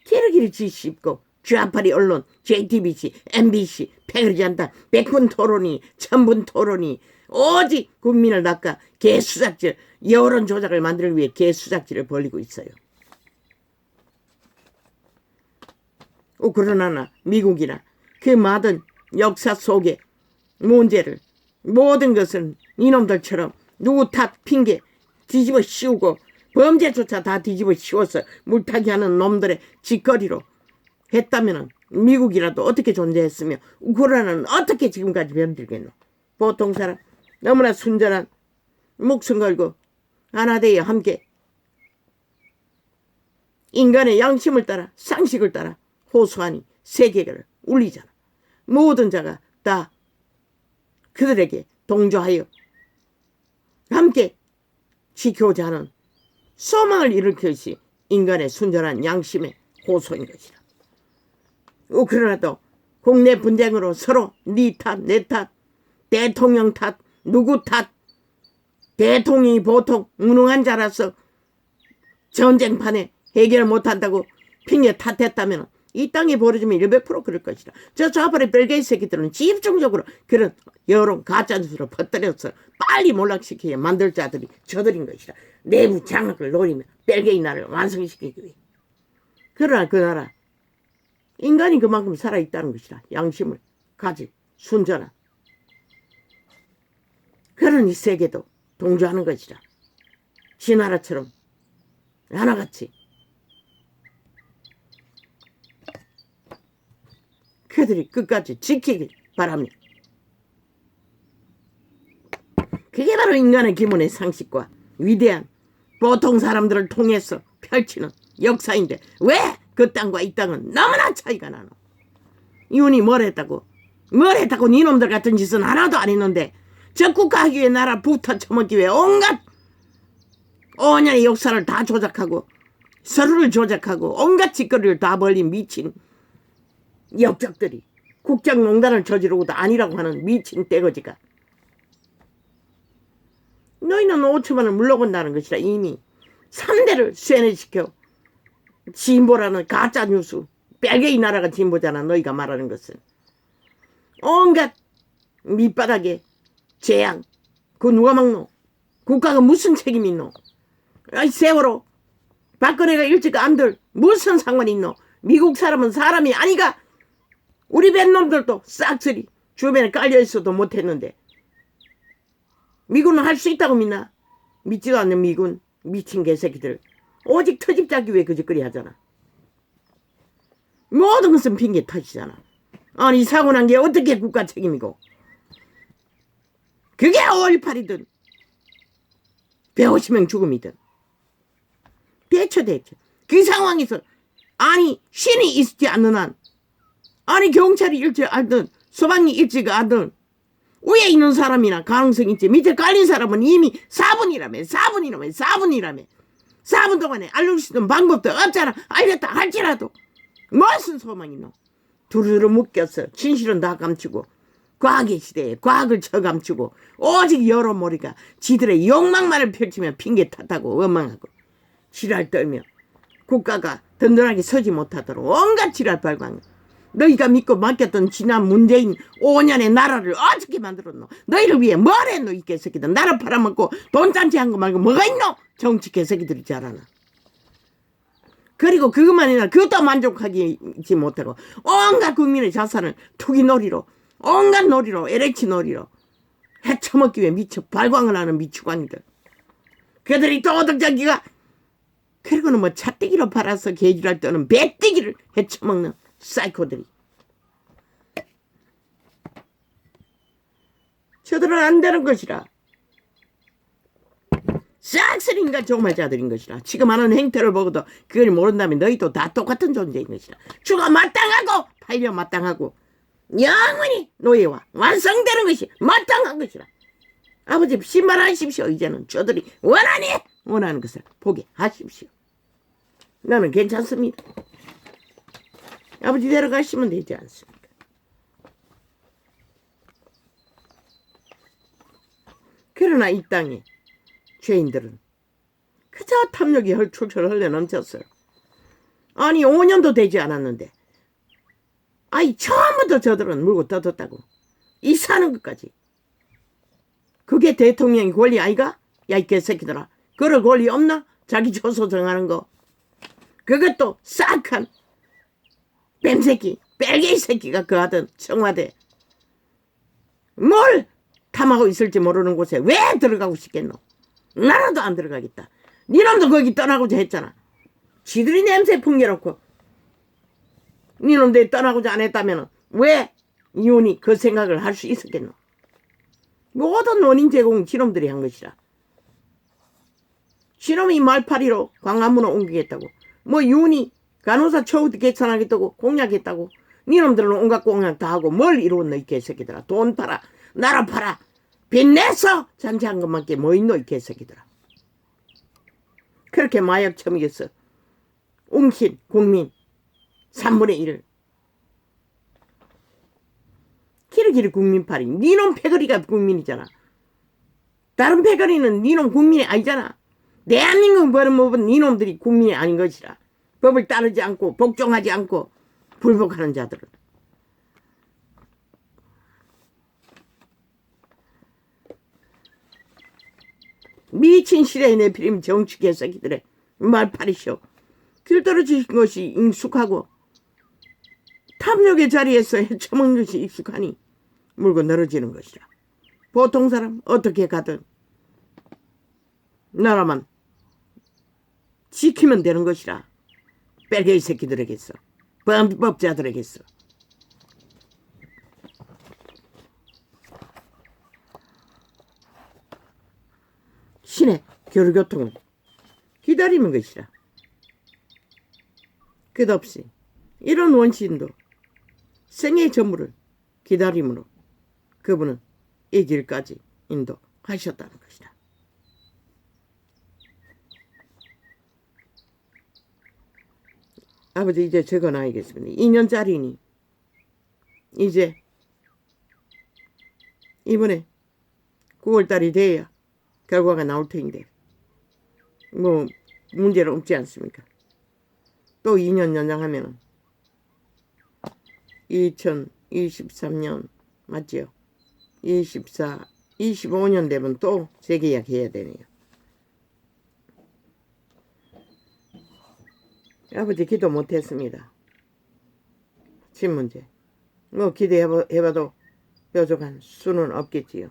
기르기를 지씹고 좌파리 언론, JTBC, MBC, 패거리잔다, 100분 토론이, 1000분 토론이 오직 국민을 낚아 개수작질, 여론 조작을 만들기 위해 개수작질을 벌이고 있어요. 그러나 미국이나 그 많은 역사 속의 문제를 모든 것은 이놈들처럼 누구 탓 핑계 뒤집어 씌우고 범죄조차 다 뒤집어 씌워서 물타기 하는 놈들의 짓거리로 했다면 미국이라도 어떻게 존재했으며 우크라이나는 어떻게 지금까지 변들겠노. 보통 사람 너무나 순전한 목숨 걸고 하나 되어 함께 인간의 양심을 따라 상식을 따라 호소하니 세계를 울리잖아. 모든 자가 다 그들에게 동조하여 함께 지켜오자 하는 소망을 일으킬 것이 인간의 순전한 양심의 호소인 것이다. 우크라이나도 국내 분쟁으로 서로 네 탓, 내 탓, 대통령 탓, 누구 탓, 대통령이 보통 무능한 자라서 전쟁판에 해결 못한다고 핑계 탓했다면 이 땅에 벌어지면 100% 그럴 것이다. 저 좌파의 벨게이 새끼들은 집중적으로 그런 여론 가짜뉴스를 퍼뜨려서 빨리 몰락시키게 만들 자들이 저들인 것이다. 내부 장악을 노리며 벨게이 나라를 완성시키기 위해. 그러나 그 나라 인간이 그만큼 살아있다는 것이다. 양심을 가진 순전한 그런 이 세계도 동조하는 것이다. 지 나라처럼 하나같이 그들이 끝까지 지키길 바랍니다. 그게 바로 인간의 기본의 상식과 위대한 보통 사람들을 통해서 펼치는 역사인데 왜 그 땅과 이 땅은 너무나 차이가 나노. 이혼이 뭘 했다고 니놈들 같은 짓은 하나도 안 했는데 적국화하기 위해 나라 부터 처먹기 위해 온갖 5년의 역사를 다 조작하고 서류를 조작하고 온갖 짓거리를 다 벌린 미친 역적들이 국정농단을 저지르고도 아니라고 하는 미친 떼거지가 너희는 5천만 원을 물러본다는 것이라. 이미 3대를 쇠뇌시켜 진보라는 가짜뉴스 벨게이 나라가 진보잖아. 너희가 말하는 것은 온갖 밑바닥에 재앙 그거 누가 막노? 국가가 무슨 책임이 있노? 아이 세월호 박근혜가 일찍 안들 무슨 상관이 있노? 미국 사람은 사람이 아니가. 우리 뱃놈들도 싹쓸이 주변에 깔려있어도 못했는데 미군은 할 수 있다고 믿나? 믿지도 않는 미군 미친 개새끼들 오직 터집 잡기 위해 그 짓거리 하잖아. 모든 것은 핑계 탓이잖아. 아니 사고 난 게 어떻게 국가 책임이고 그게 5.18이든 150명 죽음이든 대처 그 상황에서 아니 신이 있지 않는 한 아니 경찰이 일찍 알든 소방이 일찍 알든 위에 있는 사람이나 가능성이 있지 밑에 깔린 사람은 이미 4분이라며 4분 동안에 알릴 수 있는 방법도 없잖아. 알렸다 할지라도 무슨 소망이 있노. 두루두루 묶여서 진실은 다 감추고 과학의 시대에 과학을 쳐감추고 오직 여러 머리가 지들의 욕망만을 펼치며 핑계 탓하고 원망하고 지랄 떨며 국가가 든든하게 서지 못하도록 온갖 지랄 발광. 너희가 믿고 맡겼던 지난 문재인 5년의 나라를 어떻게 만들었노? 너희를 위해 뭘 했노? 이 개새끼들 나라 팔아먹고 돈잔치 한 거 말고 뭐가 있노? 정치 개새끼들이 잘하나. 그리고 그것만이나 그것도 만족하지 못하고 온갖 국민의 자산을 투기 놀이로 온갖 놀이로 LH 놀이로 헤쳐먹기 위해 미쳐 발광을 하는 미추관이들. 그들이 도덕자기가 그리고는 뭐 차떼기로 팔아서 개질할 때는 배떼기를 헤쳐먹는 사이코들이. 저들은 안 되는 것이라. 싹쓸이인가 종말자들인 것이라. 지금 하는 행태를 보고도 그걸 모른다면 너희도 다 똑같은 존재인 것이라. 죽어 마땅하고 팔려 마땅하고 영원히 노예와 완성되는 것이 마땅한 것이라. 아버지 신발하십시오. 이제는 저들이 원하는 것을 보게 하십시오. 나는 괜찮습니다. 아버지 데려가시면 되지 않습니까? 그러나 이 땅에 죄인들은 그저 탐욕이 출출 흘러 넘쳤어요. 아니 5년도 되지 않았는데 아이 처음부터 저들은 물고 뜯었다고. 이 사는 것까지. 그게 대통령의 권리 아이가? 야 이 개새끼들아. 그럴 권리 없나? 자기 조소 정하는 거. 그것도 싹한 뱀새끼 벨게이 새끼가 그 하던 청와대 뭘 탐하고 있을지 모르는 곳에 왜 들어가고 싶겠노? 나라도 안 들어가겠다. 니놈도 거기 떠나고자 했잖아. 지들이 냄새 풍겨놓고 니놈들이 떠나고자 안 했다면 왜 이혼이 그 생각을 할 수 있었겠노? 모든 원인 제공은 지놈들이 한 것이라. 지놈이 말파리로 광화문을 옮기겠다고, 뭐 이혼이 간호사 처우도 개선하겠다고 공약했다고, 니놈들은 온갖 공약 다 하고 뭘 이루었노 이 개새끼들아. 돈 팔아, 나라 팔아, 빚내서 잔치한 것밖에 뭐 있노 이 개새끼들아. 그렇게 마약 처먹였어. 웅신 국민 3분의 1. 키르키르 국민팔이. 니놈 패거리가 국민이잖아. 다른 패거리는 니놈 국민이 아니잖아. 대한민국 벌어먹은 니놈들이 국민이 아닌 것이라. 법을 따르지 않고 복종하지 않고 불복하는 자들은. 미친 시대에 내피림 정치 개새끼들의 말파리쇼. 길떨어지신 것이 익숙하고 탐욕의 자리에서 헤쳐먹는 것이 익숙하니 물고 늘어지는 것이라. 보통 사람 어떻게 가든 나라만 지키면 되는 것이라. 빨갱이 새끼들에게서, 범법자들에게서. 신의 교류교통은 기다리는 것이라. 끝없이 이런 원신도 생의 전무를 기다림으로 그분은 이 길까지 인도하셨다는 것이다. 아버지 이제 적어놔야겠습니다. 2년짜리니 이제 이번에 9월달이 돼야 결과가 나올 텐데 뭐 문제는 없지 않습니까? 또 2년 연장하면 2023년 맞지요? 24, 25년 되면 또 재계약 해야 되네요. 아버지 기도 못했습니다. 집 문제. 뭐 기대해봐도 뾰족한 수는 없겠지요.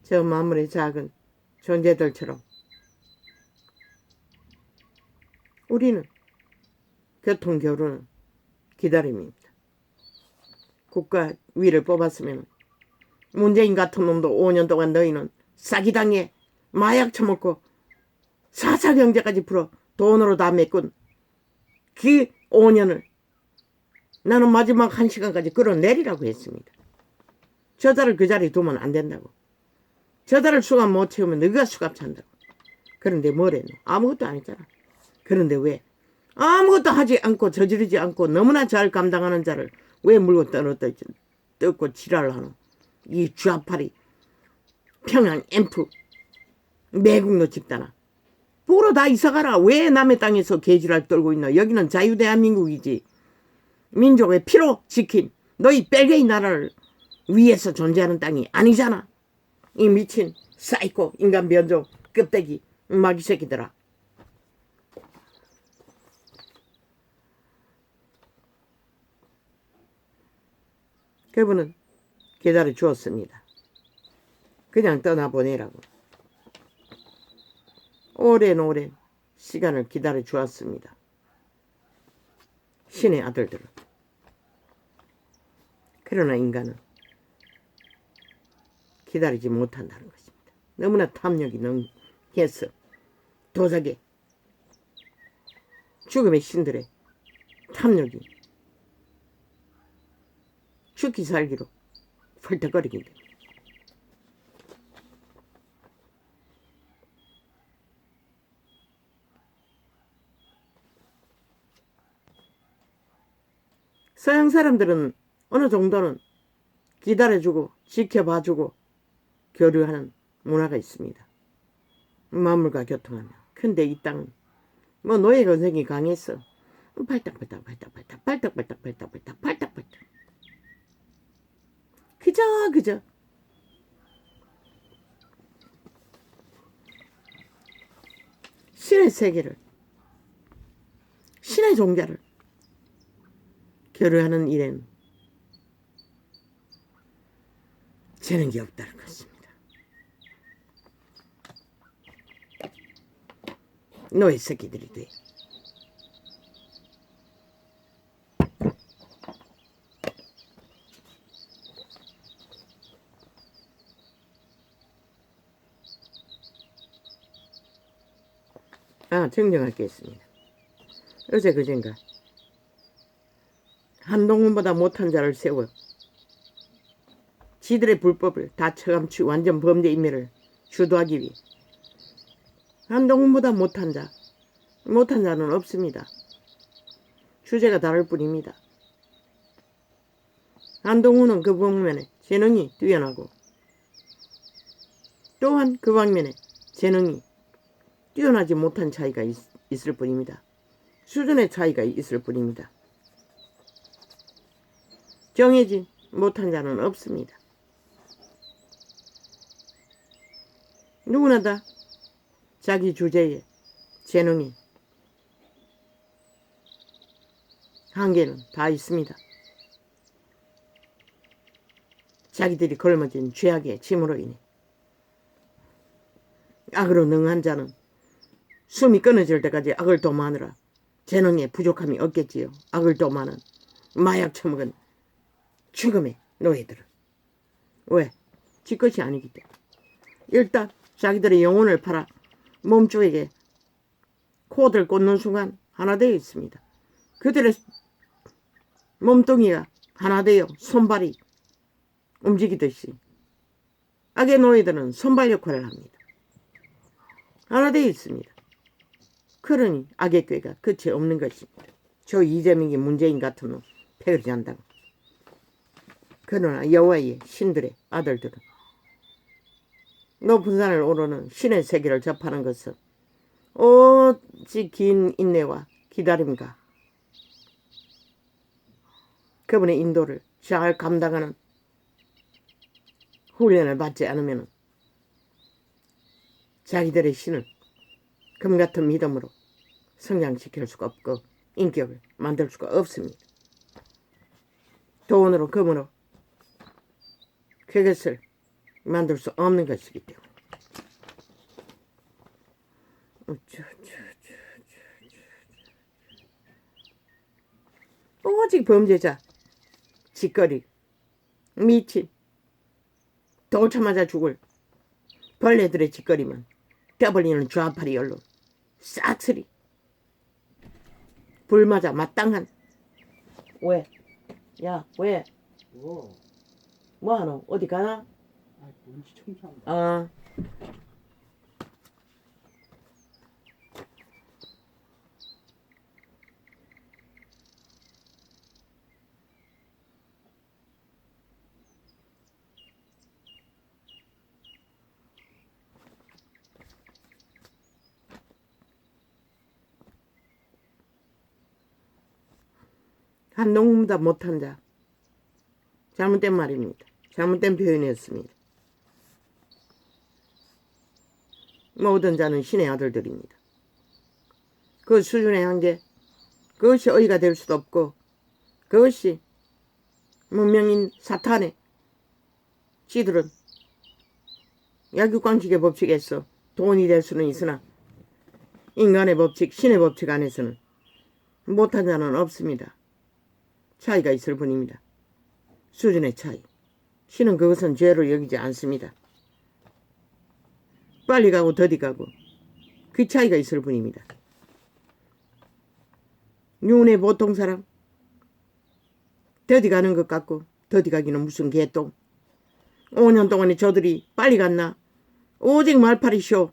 저 만물의 작은 존재들처럼 우리는 교통교류는 기다림입니다. 국가 위를 뽑았으면 문재인 같은 놈도 5년 동안 너희는 사기당해 마약 처먹고 4차 경제까지 풀어 돈으로 다 메꾼 그 5년을 나는 마지막 1시간까지 끌어내리라고 했습니다. 저자를 그 자리에 두면 안 된다고. 저자를 수갑 못 채우면 너희가 수갑 찬다고. 그런데 뭐래노? 아무것도 안 했잖아. 그런데 왜 아무것도 하지 않고 저지르지 않고 너무나 잘 감당하는 자를 왜 물고 뜯고 지랄을 하노? 이 좌파리 평양 앰프 매국노 집단아. 보러 다 이사가라. 왜 남의 땅에서 개지랄 떨고 있나? 여기는 자유대한민국이지. 민족의 피로 지킨 너희 빨갱이 나라를 위해서 존재하는 땅이 아니잖아. 이 미친 사이코 인간 변종 껍데기 마귀 새끼들아. 그분은 기다려 주었습니다. 그냥 떠나보내라고. 오랜 시간을 기다려 주었습니다. 신의 아들들은. 그러나 인간은 기다리지 못한다는 것입니다. 너무나 탐욕이 능해서 도자기 죽음의 신들의 탐욕이 죽기 살기로 펄떡거리게 됩니다. 서양 사람들은 어느 정도는 기다려주고 지켜봐주고 교류하는 문화가 있습니다. 만물과 교통하며. 근데 이 땅은 뭐 노예 건성이 강해서 발딱발딱 그저 신의 세계를, 신의 종자를 교류하는 일에는 재는 게 없다는 것입니다. 노예 새끼들이 돼. 정정할 게 있습니다. 어제 그젠가 한동훈보다 못한 자를 세워 지들의 불법을 다 처감치 완전 범죄 인멸을 주도하기 위해 한동훈보다 못한 자는 없습니다. 주제가 다를 뿐입니다. 한동훈은 그 방면에 재능이 뛰어나고 또한 그 방면에 재능이 뛰어나지 못한 차이가 있을 뿐입니다. 수준의 차이가 있을 뿐입니다. 정해진 못한 자는 없습니다. 누구나 다 자기 주제에 재능이 한계는 다 있습니다. 자기들이 걸머진 죄악의 짐으로 인해 악으로 능한 자는 숨이 끊어질 때까지 악을 도모하느라 재능에 부족함이 없겠지요. 악을 도모하는 마약 처먹은 죽음의 노예들은. 왜? 지 것이 아니기 때문에. 일단 자기들의 영혼을 팔아 몸쪽에게 코드를 꽂는 순간 하나 되어 있습니다. 그들의 몸뚱이가 하나 되어 손발이 움직이듯이 악의 노예들은 손발 역할을 합니다. 하나 되어 있습니다. 그러니 악의 꾀가 끝이 없는 것입니다. 저 이재명이 문재인 같은 놈 패거리 한다고. 그러나 여호와의 신들의 아들들은 높은 산을 오르는 신의 세계를 접하는 것은 오직 긴 인내와 기다림과 그분의 인도를 잘 감당하는 훈련을 받지 않으면 자기들의 신을 금같은 믿음으로 성장시킬 수가 없고 인격을 만들 수가 없습니다. 돈으로 금으로 그것을 만들 수 없는 것이기 때문에. 오직 범죄자, 짓거리, 미친, 돌쳐맞아 죽을 벌레들의 짓거리만 떠벌리는 좌파리 언론, 싹쓸이 불맞아 마땅한. 왜? 야, 왜? 뭐하노? 어디 가나? 먼지 청소한다. 한동훈보다 못한 자. 잘못된 말입니다. 잘못된 표현이었습니다. 모든 자는 신의 아들들입니다. 그 수준의 한계, 그것이 어이가 될 수도 없고 그것이 문명인 사탄의 지들은 약육강식의 법칙에서 돈이 될 수는 있으나 인간의 법칙, 신의 법칙 안에서는 못한 자는 없습니다. 차이가 있을 뿐입니다. 수준의 차이. 신은 그것은 죄로 여기지 않습니다. 빨리 가고 더디 가고 그 차이가 있을 뿐입니다. 윤의 보통 사람 더디 가는 것 같고 더디 가기는 무슨 개똥. 5년 동안에 저들이 빨리 갔나? 오직 말파리쇼,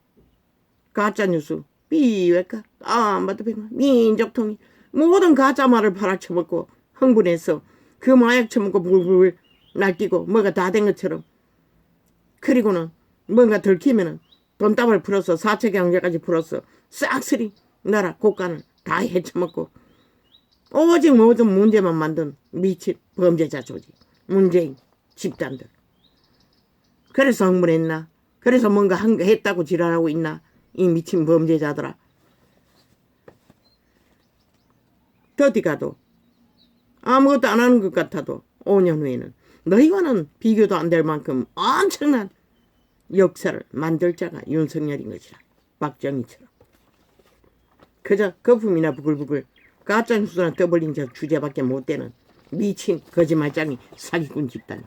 가짜뉴스, 비외과, 마드뱅, 민족통일 모든 가짜말을 팔아쳐먹고 흥분해서 그 마약 처먹고 불불 날뛰고 뭐가 다 된 것처럼, 그리고는 뭔가 들키면은 돈다발 풀어서 사채경제까지 풀어서 싹쓸이 나라 국간을 다 헤쳐먹고 오직 모든 문제만 만든 미친 범죄자 조직, 문재인 집단들. 그래서 흥분했나? 그래서 뭔가 한 거 했다고 지랄하고 있나? 이 미친 범죄자들아. 더디 가도 아무것도 안 하는 것 같아도 5년 후에는 너희와는 비교도 안 될 만큼 엄청난 역사를 만들 자가 윤석열인 것이라. 박정희처럼. 그저 거품이나 부글부글 가짜뉴스나 떠벌린 저 주제밖에 못 되는 미친 거짓말장이 사기꾼 집단이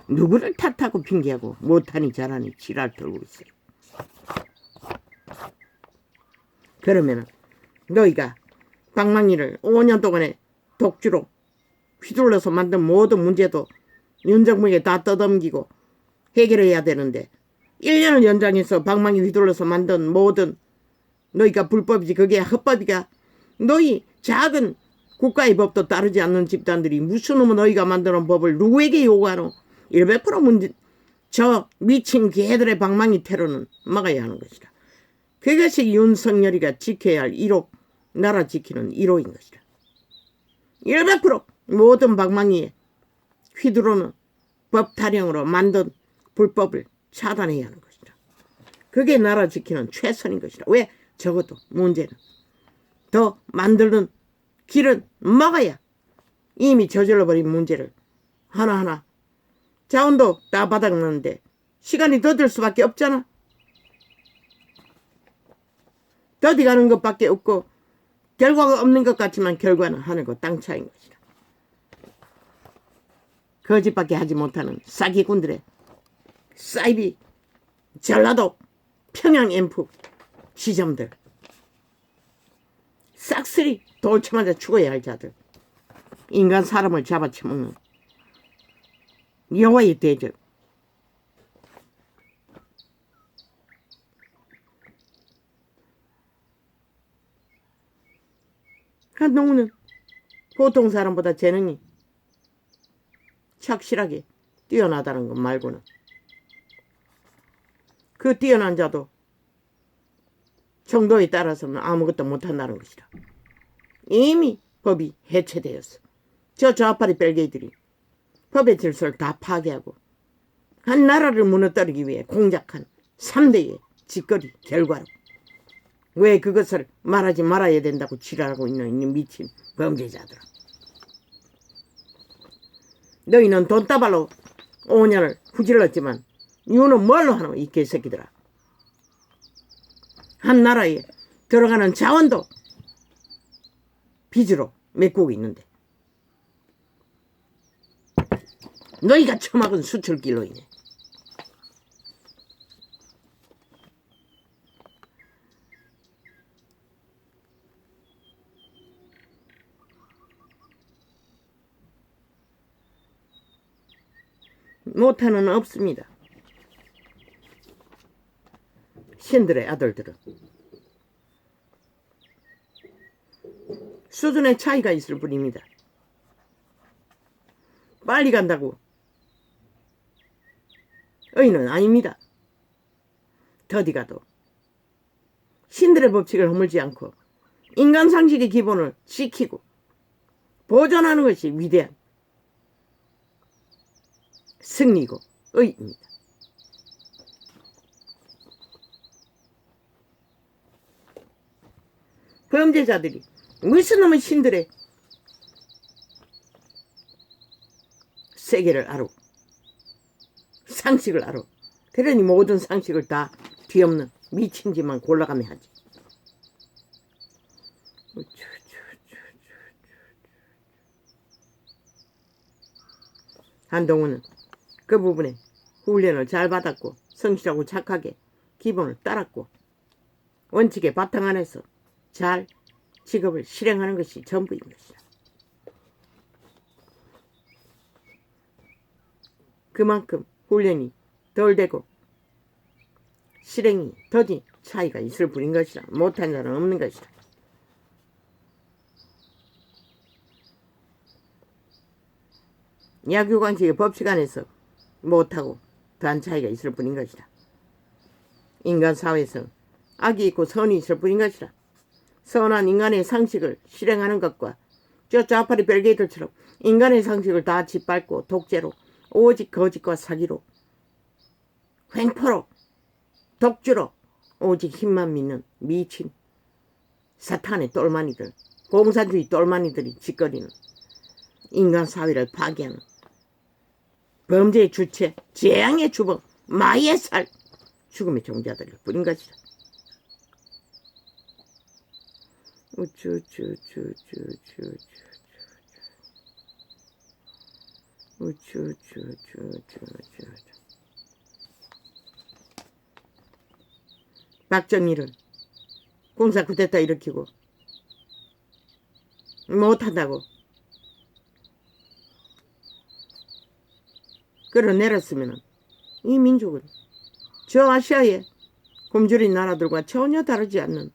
누구를 탓하고 핑계하고 못하니 잘하니 지랄 털고 있어요. 그러면은 너희가 방망이를 5년 동안에 독주로 휘둘러서 만든 모든 문제도 윤정부에게 다 떠넘기고 해결해야 되는데 1년을 연장해서 방망이 휘둘러서 만든 모든 너희가 불법이지 그게 합법이가 너희 작은 국가의 법도 따르지 않는 집단들이 무슨 놈은 너희가 만드는 법을 누구에게 요구하노? 100% 문제 저 미친 개들의 방망이 테러는 막아야 하는 것이다. 그것이 윤석열이가 지켜야 할 1호 나라 지키는 1호인 것이다. 100% 모든 방망이에 휘두르는 법 타령으로 만든 불법을 차단해야 하는 것이다. 그게 나라 지키는 최선인 것이다. 왜? 적어도 문제는 더 만드는 길은 막아야 이미 저질러버린 문제를 하나하나 자원도 다 바닥났는데 시간이 더 들 수밖에 없잖아. 더디 가는 것밖에 없고 결과가 없는 것 같지만 결과는 하늘과 땅 차이인 것이다. 거짓밖에 하지 못하는 싸기꾼들의 사이비 전라도 평양 엠프 지점들 싹쓸이 돌쳐맞아 죽어야 할 자들 인간 사람을 잡아쳐먹는 여호와의 대적 한동훈은 보통 사람보다 재능이 착실하게 뛰어나다는 것 말고는 그 뛰어난 자도 정도에 따라서는 아무것도 못한다는 것이다. 이미 법이 해체되었어. 저 좌파리 뺄개이들이 법의 질서를 다 파괴하고 한 나라를 무너뜨리기 위해 공작한 3대의 짓거리 결과로 왜 그것을 말하지 말아야 된다고 지랄하고 있는 이 미친 범죄자들아. 너희는 돈다발로 5년을 후질렀지만 이유는 뭘로 하노 이 개새끼들아. 한 나라에 들어가는 자원도 빚으로 메꾸고 있는데 너희가 처막은 수출길로 인해 못하는 없습니다. 신들의 아들들은 수준의 차이가 있을 뿐입니다. 빨리 간다고 의는 아닙니다. 더디 가도 신들의 법칙을 허물지 않고 인간 상식의 기본을 지키고 보존하는 것이 위대한 승리고 의입니다. 범죄자들이 무슨 놈의 신들의 세계를 알아 상식을 알아 그러니 모든 상식을 다 뒤엎는 미친 짓만 골라가며 하지. 한동훈은 그 부분에 훈련을 잘 받았고 성실하고 착하게 기본을 따랐고 원칙의 바탕 안에서 잘 직업을 실행하는 것이 전부인 것이다. 그만큼 훈련이 덜 되고 실행이 더디 차이가 있을 뿐인 것이다. 못한 자는 없는 것이다. 약육강식의 법칙 안에서 못하고 더한 차이가 있을 뿐인 것이다. 인간 사회에서 악이 있고 선이 있을 뿐인 것이다. 선한 인간의 상식을 실행하는 것과 저 좌파리 벨게이들처럼 인간의 상식을 다 짓밟고 독재로 오직 거짓과 사기로 횡포로 독주로 오직 힘만 믿는 미친 사탄의 똘마니들 공산주의 똘마니들이 짓거리는 인간 사회를 파괴하는 범죄의 주체, 재앙의 주범, 마의 살, 죽음의 종자들을 뿌린 것이다. 박정희를 군사 쿠데타 일으키고 못한다고 끌어내렸으면 이 민족은 저 아시아의 굶주린 나라들과 전혀 다르지 않는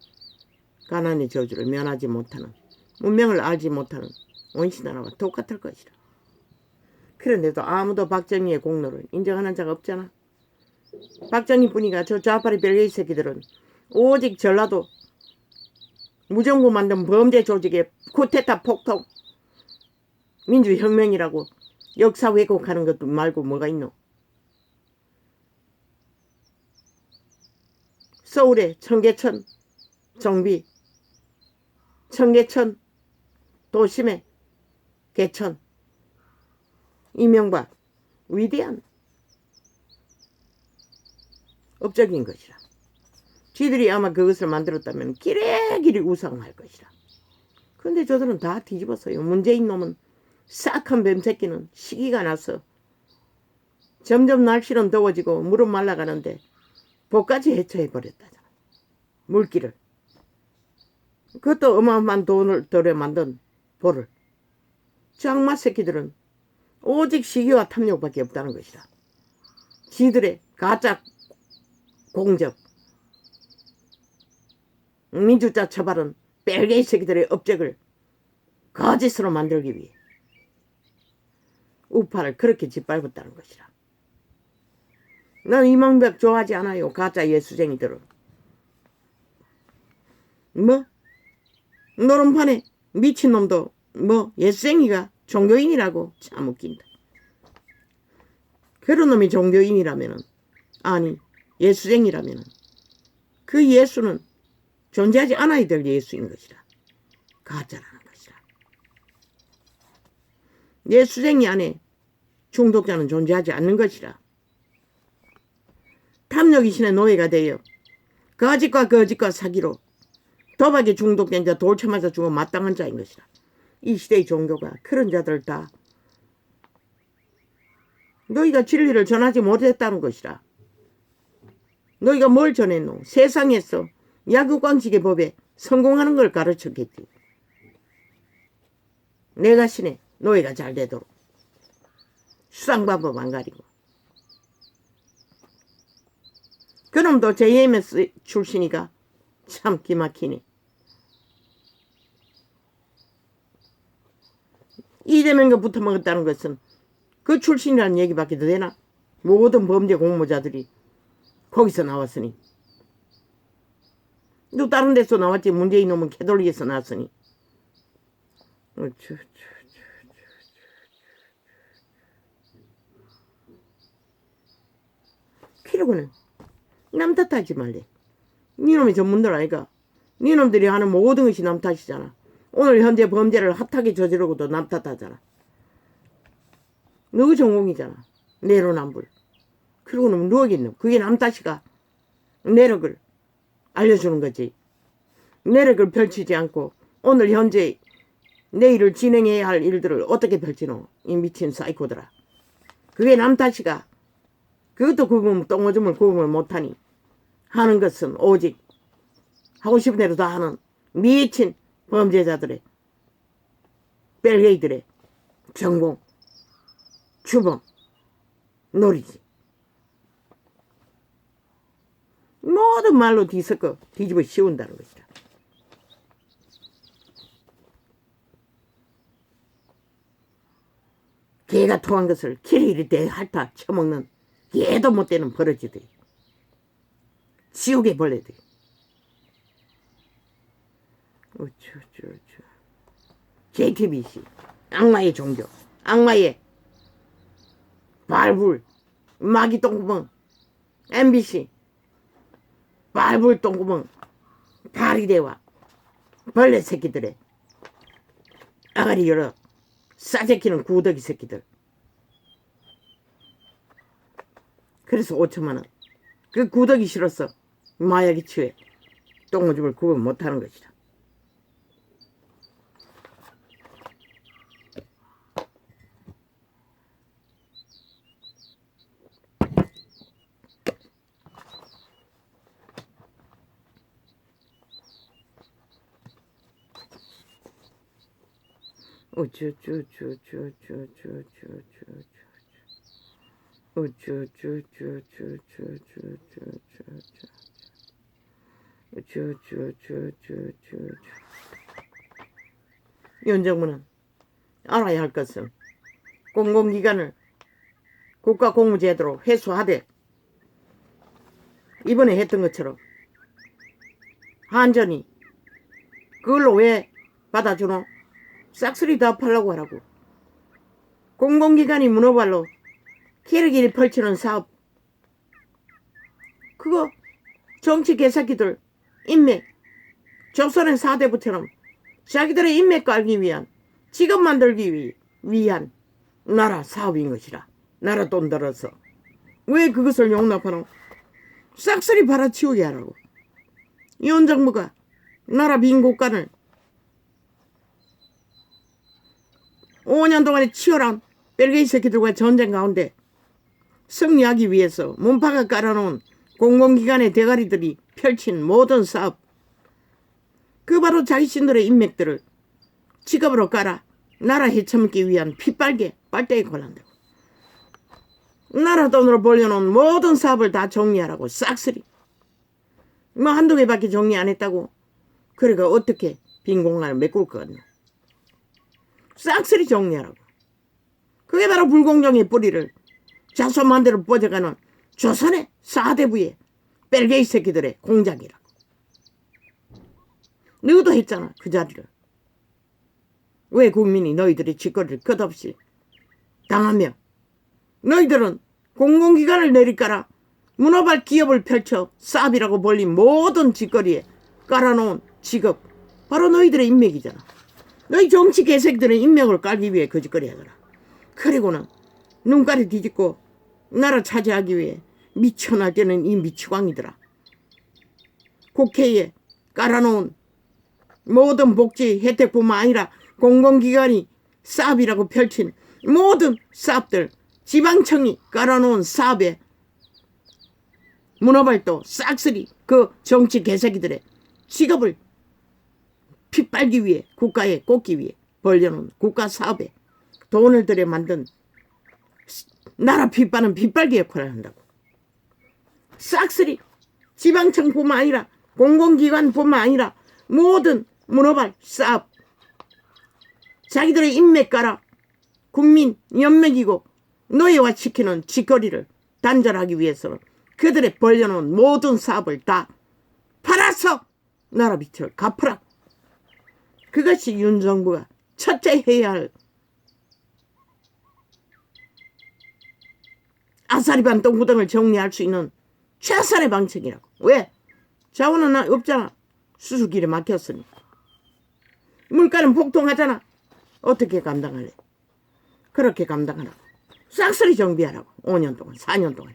가난의 저주를 면하지 못하는, 문명을 알지 못하는 원시나라와 똑같을 것이다. 그런데도 아무도 박정희의 공로를 인정하는 자가 없잖아. 박정희뿐이가 저 좌파리 벨게이 새끼들은 오직 전라도 무정부 만든 범죄 조직의 쿠데타 폭동 민주혁명이라고 역사 왜곡하는 것도 말고 뭐가 있노. 서울의 청계천 정비, 청계천 도심의 개천, 이명박 위대한 업적인 것이라. 지들이 아마 그것을 만들었다면 기레기리 우상할 것이라. 그런데 저들은 다 뒤집었어요. 문재인 놈은 싹한 뱀새끼는 시기가 나서 점점 날씨는 더워지고 물은 말라가는데 복까지 해체해버렸다잖아. 물기를. 그것도 어마어마한 돈을 들여 만든 볼을. 장마 새끼들은 오직 시기와 탐욕밖에 없다는 것이다. 지들의 가짜 공적, 민주자 처발은 벨게이 새끼들의 업적을 거짓으로 만들기 위해 우파를 그렇게 짓밟았다는 것이라. 난 이명박 좋아하지 않아요. 가짜 예수쟁이들은. 뭐? 노름판에 미친놈도 뭐 예수쟁이가 종교인이라고 참 웃긴다. 그런 놈이 종교인이라면은, 아니 예수쟁이라면은 그 예수는 존재하지 않아야 될 예수인 것이라. 가짜라는 것이라. 예수쟁이 안에 중독자는 존재하지 않는 것이라. 탐욕이신의 노예가 되어 거짓과 사기로 도박에 중독된 자, 돌 쳐맞아 죽어 마땅한 자인 것이라. 이 시대의 종교가 그런 자들 다 너희가 진리를 전하지 못했다는 것이라. 너희가 뭘 전했노? 세상에서 약육강식의 법에 성공하는 걸 가르쳤겠지. 내가 신에 너희가 잘 되도록 수상방법 안 가리고. 그놈도 JMS 출신이가 참 기막히네. 이재명과 붙어먹었다는 것은 그 출신이라는 얘기밖에 더 되나? 모든 범죄 공모자들이 거기서 나왔으니. 또 다른 데서 나왔지. 문재인 놈은 캐톨릭에서 나왔으니. 필요고는 남 탓하지 말래. 니놈이 전문들 아이가. 니놈들이 하는 모든 것이 남 탓이잖아. 오늘 현재 범죄를 핫하게 저지르고도 남 탓하잖아. 너그 전공이잖아. 내로남불. 그러고는 누워겠노. 그게 남 탓이가. 내력을 알려주는 거지. 내력을 펼치지 않고 오늘 현재 내일을 진행해야 할 일들을 어떻게 펼치노. 이 미친 사이코들아. 그게 남 탓이가. 그것도 구분, 똥오줌을 구분을 못하니 하는 것은 오직 하고 싶은 대로 다 하는 미친 범죄자들의 벨게이들의 전공, 주범, 놀이지. 모든 말로 뒤섞어 뒤집어 씌운다는 것이다. 개가 토한 것을 키리리 대핥아 쳐먹는 얘도 못되는 버러지들. 지옥의 벌레들. JTBC 악마의 종교, 악마의 발불, 마귀 똥구멍, MBC 발불 똥구멍, 파리대와 벌레 새끼들의 아가리 열어 싸제끼는 구더기 새끼들. 그래서 5천만 원. 그 구더기 싫었어. 마약이 취해 똥오줌을 구분 못하는 것이다. 윤정부는 알아야 할 것은 공공기관을 국가공무제도로 회수하되 이번에 했던 것처럼 한전이 그걸로 왜 받아주노? 싹쓸이 다 팔라고 하라고. 공공기관이 문어발로 기르기를 펼치는 사업, 그거 정치 개새끼들 인맥, 조선의 4대부처럼 자기들의 인맥 깔기 위한, 직업 만들기 위한 나라 사업인 것이라. 나라 돈 들어서 왜 그것을 용납하노? 싹쓸이 팔아치우게 하라고. 이혼 정부가 나라 빈국간을 5년 동안에 치열한 벨게이 새끼들과 전쟁 가운데 승리하기 위해서 문파가 깔아놓은 공공기관의 대가리들이 펼친 모든 사업, 그 바로 자신들의 인맥들을 직업으로 깔아 나라 헤쳐먹기 위한 핏빨개 빨대에 걸란다고. 나라 돈으로 벌려놓은 모든 사업을 다 정리하라고. 싹쓸이. 뭐 한두 개밖에 정리 안 했다고. 그러니까 어떻게 빈 공간을 메꿀 것 같나. 싹쓸이 정리하라고. 그게 바로 불공정의 뿌리를 자손만대로 뻗어가는 조선의 4대부의 벨게이 새끼들의 공작이라고. 너도 했잖아, 그 자리를. 왜 국민이 너희들의 짓거리를 끝없이 당하며 너희들은 공공기관을 내리깔아 문어발 기업을 펼쳐 사업이라고 벌린 모든 짓거리에 깔아놓은 직업, 바로 너희들의 인맥이잖아. 너희 정치 개새끼들의 인맥을 깔기 위해 그 짓거리 하잖아. 그리고는 눈깔이 뒤집고 나라 차지하기 위해 미쳐날 때는 이 미치광이더라. 국회에 깔아놓은 모든 복지 혜택뿐만 아니라 공공기관이 사업이라고 펼친 모든 사업들, 지방청이 깔아놓은 사업에 문어발도 싹쓸이 그 정치 개새끼들의 직업을 핏빨기 위해, 국가에 꽂기 위해 벌려놓은 국가 사업에 돈을 들여 만든 나라 핏바는 핏빨기 역할을 한다고. 싹쓸이 지방청뿐만 아니라 공공기관뿐만 아니라 모든 문어발 사업, 자기들의 인맥 깔아 국민 연맥이고 노예화시키는 짓거리를 단절하기 위해서는 그들의 벌려놓은 모든 사업을 다 팔아서 나라 빚을 갚으라. 그것이 윤 정부가 첫째 해야 할 아사리반 똥구덩을 정리할 수 있는 최선의 방책이라고. 왜? 자원은 없잖아. 수수길에 막혔으니. 물가는 폭통하잖아. 어떻게 감당할래? 그렇게 감당하라고. 싹쓸이 정비하라고. 5년 동안, 4년 동안.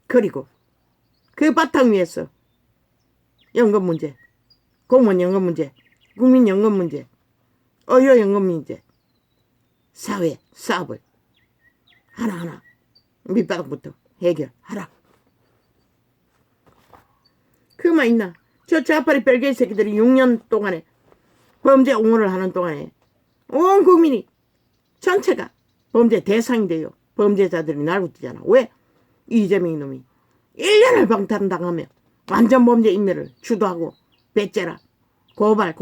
그리고 그 바탕 위에서 연금 문제, 공무원 연금 문제, 국민 연금 문제, 의료 연금 문제, 사회 사업을 하나하나 밑바닥부터 해결하라. 그만 있나? 저 좌파리 벨게이 새끼들이 6년 동안에 범죄 옹호를 하는 동안에 온 국민이 전체가 범죄 대상이 돼요. 범죄자들이 날고뛰잖아. 왜? 이재명 놈이 1년을 방탄당하며 완전 범죄 인멸을 주도하고 배째라 고발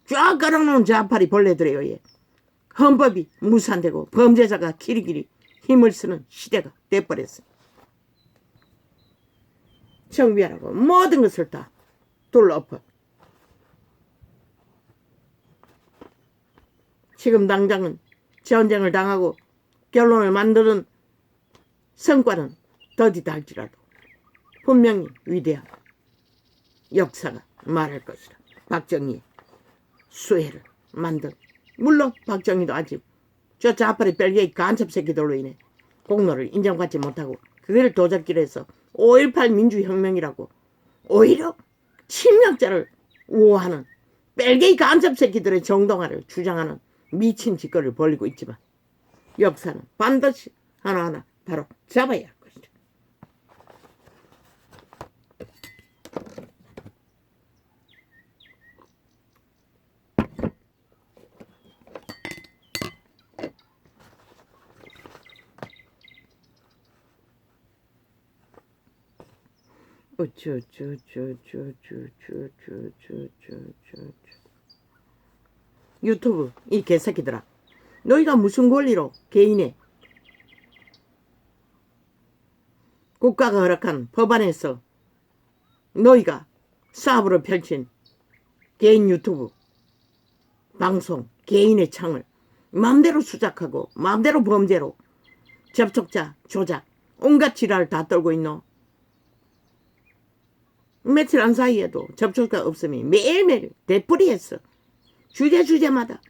쫙 깔아놓은 좌파리 벌레들에 의해 헌법이 무산되고 범죄자가 길이길이 힘을 쓰는 시대가 돼버렸어. 정비하라고 모든 것을 다 둘러엎어. 지금 당장은 전쟁을 당하고 결론을 만드는 성과는 더디다 할지라도 분명히 위대한 역사가 말할 것이다. 박정희 수혜를 만든. 물론 박정희도 아직 저 좌파리 벨기에 간첩 새끼들로 인해 공로를 인정받지 못하고 그걸 도적질해서 5.18 민주혁명이라고 오히려 침략자를 우호하는 벨기에 간첩 새끼들의 정당화를 주장하는 미친 짓거리를 벌이고 있지만 역사는 반드시 하나하나 바로 잡아야 할 것이다. 유튜브 이 개새끼들아, 너희가 무슨 권리로 개인의 국가가 허락한 법안에서 너희가 사업으로 펼친 개인 유튜브 방송 개인의 창을 마음대로 수작하고 마음대로 범죄로 접촉자 조작 온갖 지랄을 다 떨고 있노? 며칠 안 사이에도 접촉자 없음이 매일매일 되풀이했어. 주제마다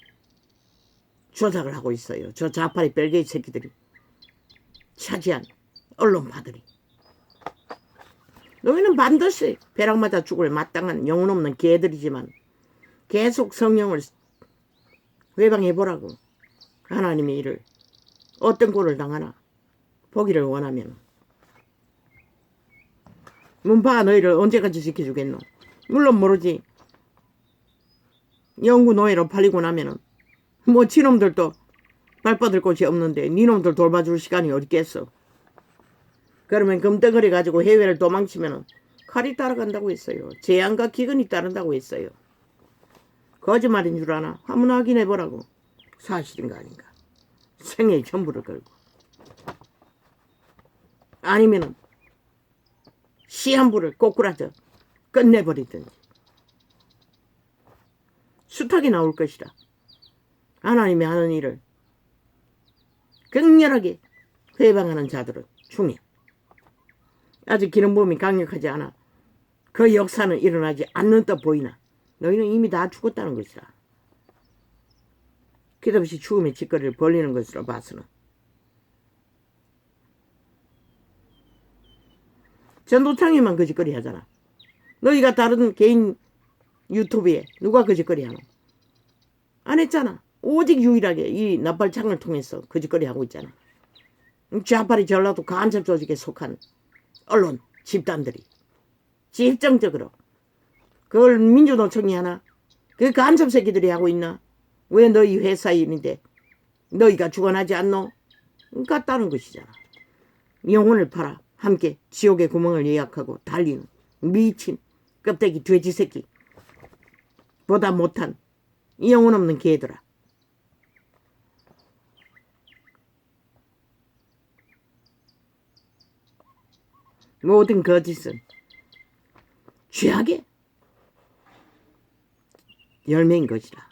조작을 하고 있어요. 저 좌파리 벨기에 새끼들이 차지한 언론파들이. 너희는 반드시 벼락 맞아 죽을 마땅한 영혼 없는 개들이지만 계속 성령을 회방해보라고. 하나님의 일을 어떤 꼴을 당하나 보기를 원하면 문파가 너희를 언제까지 지켜주겠노? 물론 모르지. 영구 노예로 팔리고 나면은 뭐 지놈들도 발뻗을 곳이 없는데 니놈들 돌봐줄 시간이 어딨겠어. 그러면 금덩어리 가지고 해외를 도망치면은 칼이 따라간다고 했어요. 재앙과 기근이 따른다고 했어요. 거짓말인 줄 아나? 한번 확인해보라고. 사실인가 아닌가. 생애의 전부를 걸고. 아니면은 시한부를 꼬꾸라져 끝내버리든지. 수탉이 나올 것이다. 하나님이 하는 일을 격렬하게 회방하는 자들은 중에 아직 기름부음이 강력하지 않아 그 역사는 일어나지 않는 듯 보이나 너희는 이미 다 죽었다는 것이다. 끝없이 죽음의 짓거리를 벌리는 것으로 봐서는 전도창에만 그 짓거리 하잖아. 너희가 다른 개인 유튜브에 누가 그 짓거리 하노? 안 했잖아. 오직 유일하게 이 나팔창을 통해서 그 짓거리 하고 있잖아. 좌파리 전라도 간첩 조직에 속한 언론 집단들이 집정적으로 그걸 민주노총이 하나? 그 간첩 새끼들이 하고 있나? 왜 너희 회사 일인데 너희가 주관하지 않노? 같다는 것이잖아. 영혼을 팔아 함께 지옥의 구멍을 예약하고 달리는 미친 껍데기 돼지 새끼 보다 못한 영혼 없는 개들아. 모든 거짓은 죄악의 열매인 것이라.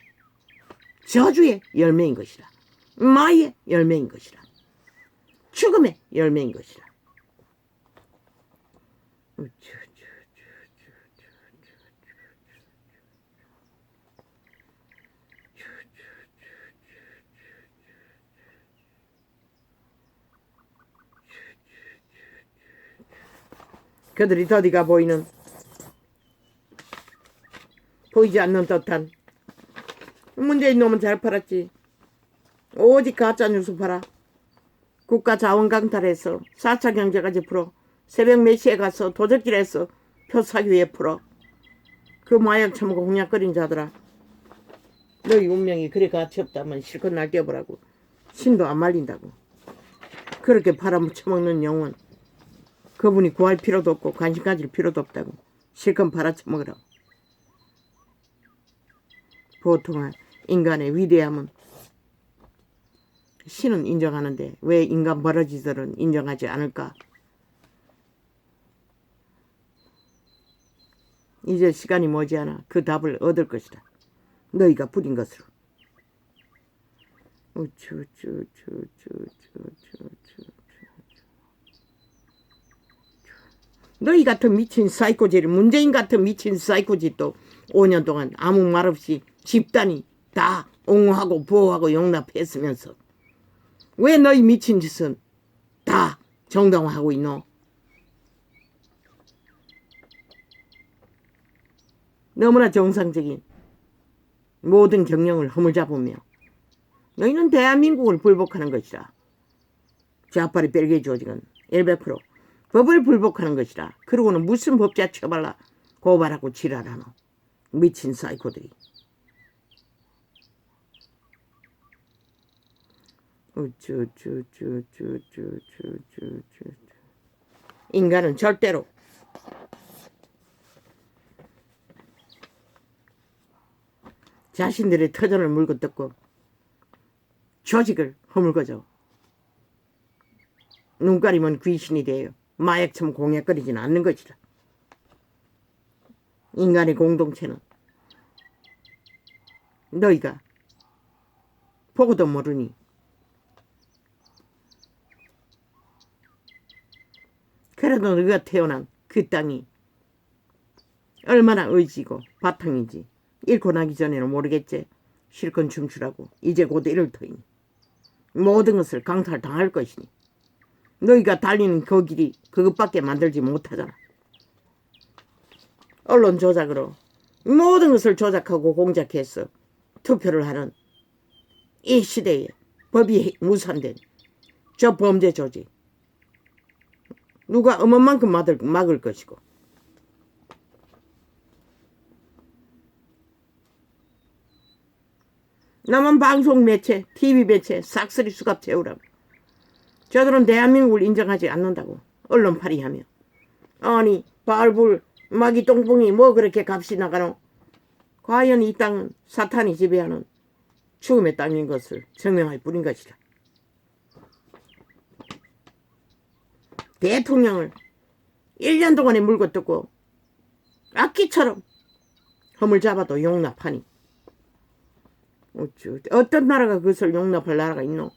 저주의 열매인 것이라. 마의 열매인 것이라. 죽음의 열매인 것이라. 그들이 더디가 보이는 보이지 않는 듯한 문재인 놈은 잘 팔았지. 오직 가짜뉴스 팔아. 국가 자원 강탈해서 4차 경제까지 풀어. 새벽 몇 시에 가서 도적질해서 표 사기 위해 풀어. 그 마약 처먹고 공약거린 자들아. 너희 운명이 그리 가치 없다면 실컷 날뛰어보라고. 신도 안 말린다고. 그렇게 팔아쳐먹는 영혼 그분이 구할 필요도 없고 관심 가질 필요도 없다고. 실컷 팔아쳐먹으라고. 보통은 인간의 위대함은 신은 인정하는데 왜 인간 버러지들은 인정하지 않을까? 이제 시간이 머지않아 그 답을 얻을 것이다. 너희가 부린 것으로. 너희 같은 미친 사이코질, 문재인 같은 미친 사이코질도 5년 동안 아무 말 없이 집단이 다 옹호하고 보호하고 용납했으면서 왜 너희 미친 짓은 다 정당화하고 있노? 너무나 정상적인 모든 경영을 허물잡으며 너희는 대한민국을 불복하는 것이라. 좌파리 벨기에 조직은 100% 법을 불복하는 것이라. 그러고는 무슨 법자 처발라 고발하고 지랄하노. 미친 사이코들이. 인간은 절대로 자신들의 터전을 물고 뜯고 조직을 허물거져 눈 가리면 귀신이 되어 마약처럼 공약거리지는 않는 것이다. 인간의 공동체는 너희가 보고도 모르니 그래도 너희가 태어난 그 땅이 얼마나 의지고 바탕인지 잃고 나기 전에는 모르겠지. 실컷 춤추라고 이제 곧 이럴 터이니 모든 것을 강탈당할 것이니 너희가 달리는 그 길이 그것밖에 만들지 못하잖아. 언론 조작으로 모든 것을 조작하고 공작해서 투표를 하는 이 시대에 법이 무산된 저 범죄 조직 누가 어머만큼 막을 것이고 남은 방송 매체, TV 매체 싹쓸이 수갑 채우라고. 저들은 대한민국을 인정하지 않는다고 언론팔이하며 아니 발불 마기 똥봉이 뭐 그렇게 값이 나가노. 과연 이 땅은 사탄이 지배하는 죽음의 땅인 것을 증명할 뿐인 것이다. 대통령을 1년 동안에 물고 뜯고 악기처럼 허물 잡아도 용납하니 어떤 나라가 그것을 용납할 나라가 있노?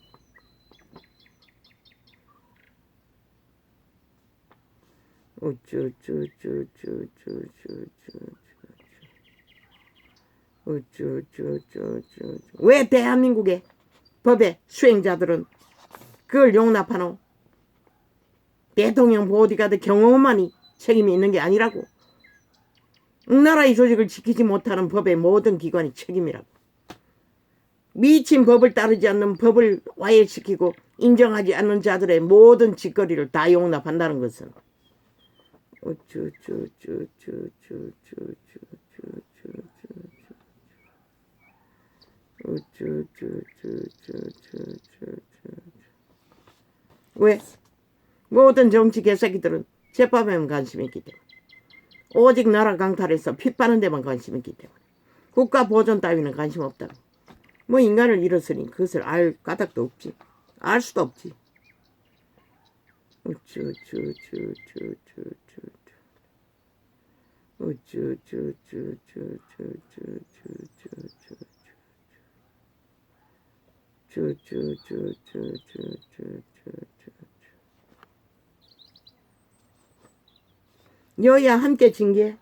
왜 대한민국의 법의 수행자들은 그걸 용납하노? 대통령 보디가드 경호만이 책임이 있는 게 아니라고. 나라의 조직을 지키지 못하는 법의 모든 기관이 책임이라고. 미친 법을 따르지 않는 법을 와해시키고 인정하지 않는 자들의 모든 짓거리를 다 용납한다는 것은 왜? 모든 정치 개새끼들은 제밥에만 관심이 있기 때문에 오직 나라 강탈해서 피 빠는 데만 관심이 있기 때문에 국가 보존 따위는 관심 없다고. 뭐 인간을 잃었으니 그것을 알 까닭도 없지. 알 수도 없지. 여야 함께 징계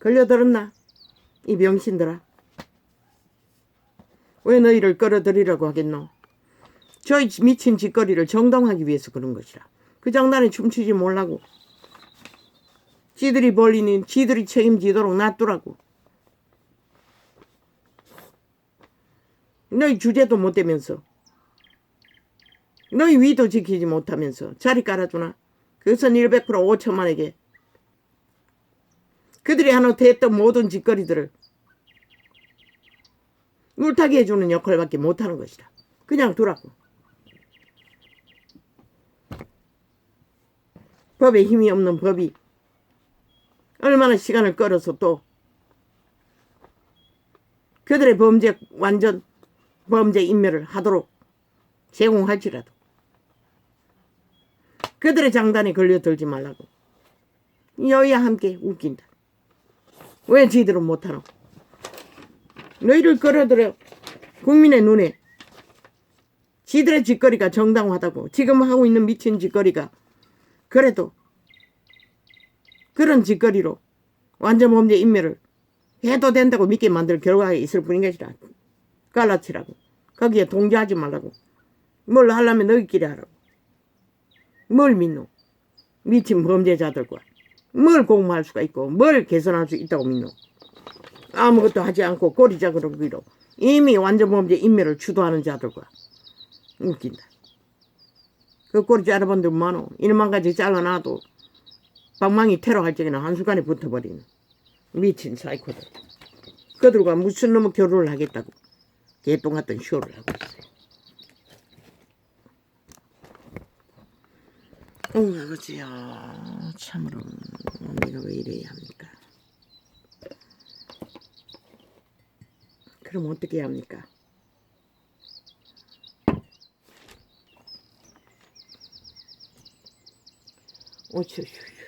걸려들었나? 이 병신들아. 왜 너희를 끌어들이라고 하겠노? 저희 미친 짓거리를 정당하기 위해서 그런 것이라. 그 장난에 춤추지 말라고. 지들이 벌리는 지들이 책임지도록 놔두라고. 너희 주제도 못 되면서 너희 위도 지키지 못하면서 자리 깔아주나? 그것은 100% 5천만에게 그들이 하나 됐던 모든 짓거리들을 물타기 해주는 역할밖에 못하는 것이다. 그냥 두라고. 법에 힘이 없는 법이 얼마나 시간을 끌어서 또 그들의 완전 범죄 인멸을 하도록 제공할지라도 그들의 장단에 걸려들지 말라고. 여야 함께 웃긴다. 왜 지들은 못하노? 너희를 끌어들여 국민의 눈에 지들의 짓거리가 정당하다고 지금 하고 있는 미친 짓거리가 그래도 그런 짓거리로 완전 범죄 인멸을 해도 된다고 믿게 만들 결과가 있을 뿐인 것이라. 갈라치라고. 거기에 동조하지 말라고. 뭘 하려면 너희끼리 하라고. 뭘 믿노? 미친 범죄자들과 뭘 공모할 수가 있고 뭘 개선할 수 있다고 믿노? 아무것도 하지 않고 꼬리자그로 위로 이미 완전 범죄 인멸을 주도하는 자들과 웃긴다. 그 꼬리 자르본들 많어. 이놈만 가지 잘라놔도 방망이 테러할 적에는 한순간에 붙어버리는 미친 사이코들. 그들과 무슨 놈의 결혼을 하겠다고 개똥 같은 쇼를 하고 있어요. 그지요. 참으로 내가 왜 이래야 합니까? 그럼 어떻게 해야 합니까? 오쇼쇼쇼.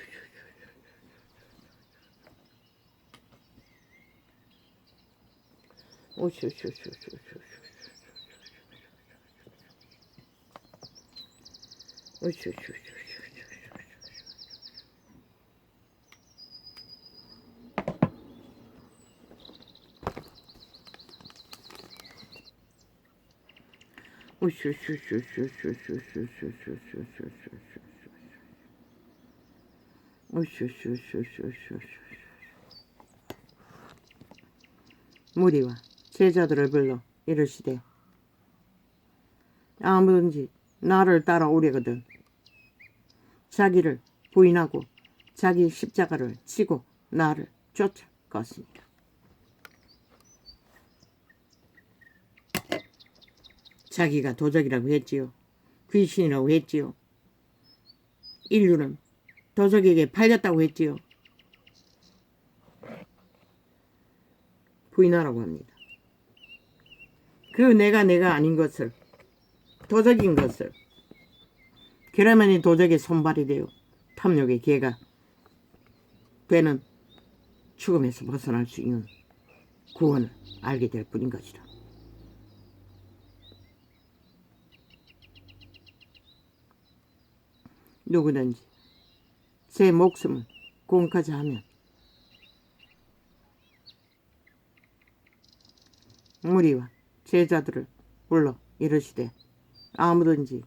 오쇼쇼쇼쇼쇼쇼. 오쇼쇼쇼쇼쇼. 무리와 제자들을 불러 이르시되 아무든지 나를 따라오려거든 자기를 부인하고 자기 십자가를 지고 나를 쫓을 것이니라. 자기가 도적이라고 했지요. 귀신이라고 했지요. 인류는 도적에게 팔렸다고 했지요. 부인하라고 합니다. 그 내가 아닌 것을, 도적인 것을, 그러면이 도적의 손발이 되어 탐욕의 개가 되는 죽음에서 벗어날 수 있는 구원을 알게 될 뿐인 것이다. 누구든지 제 목숨을 공까지 하면 무리와 제자들을 불러 이르시되 아무든지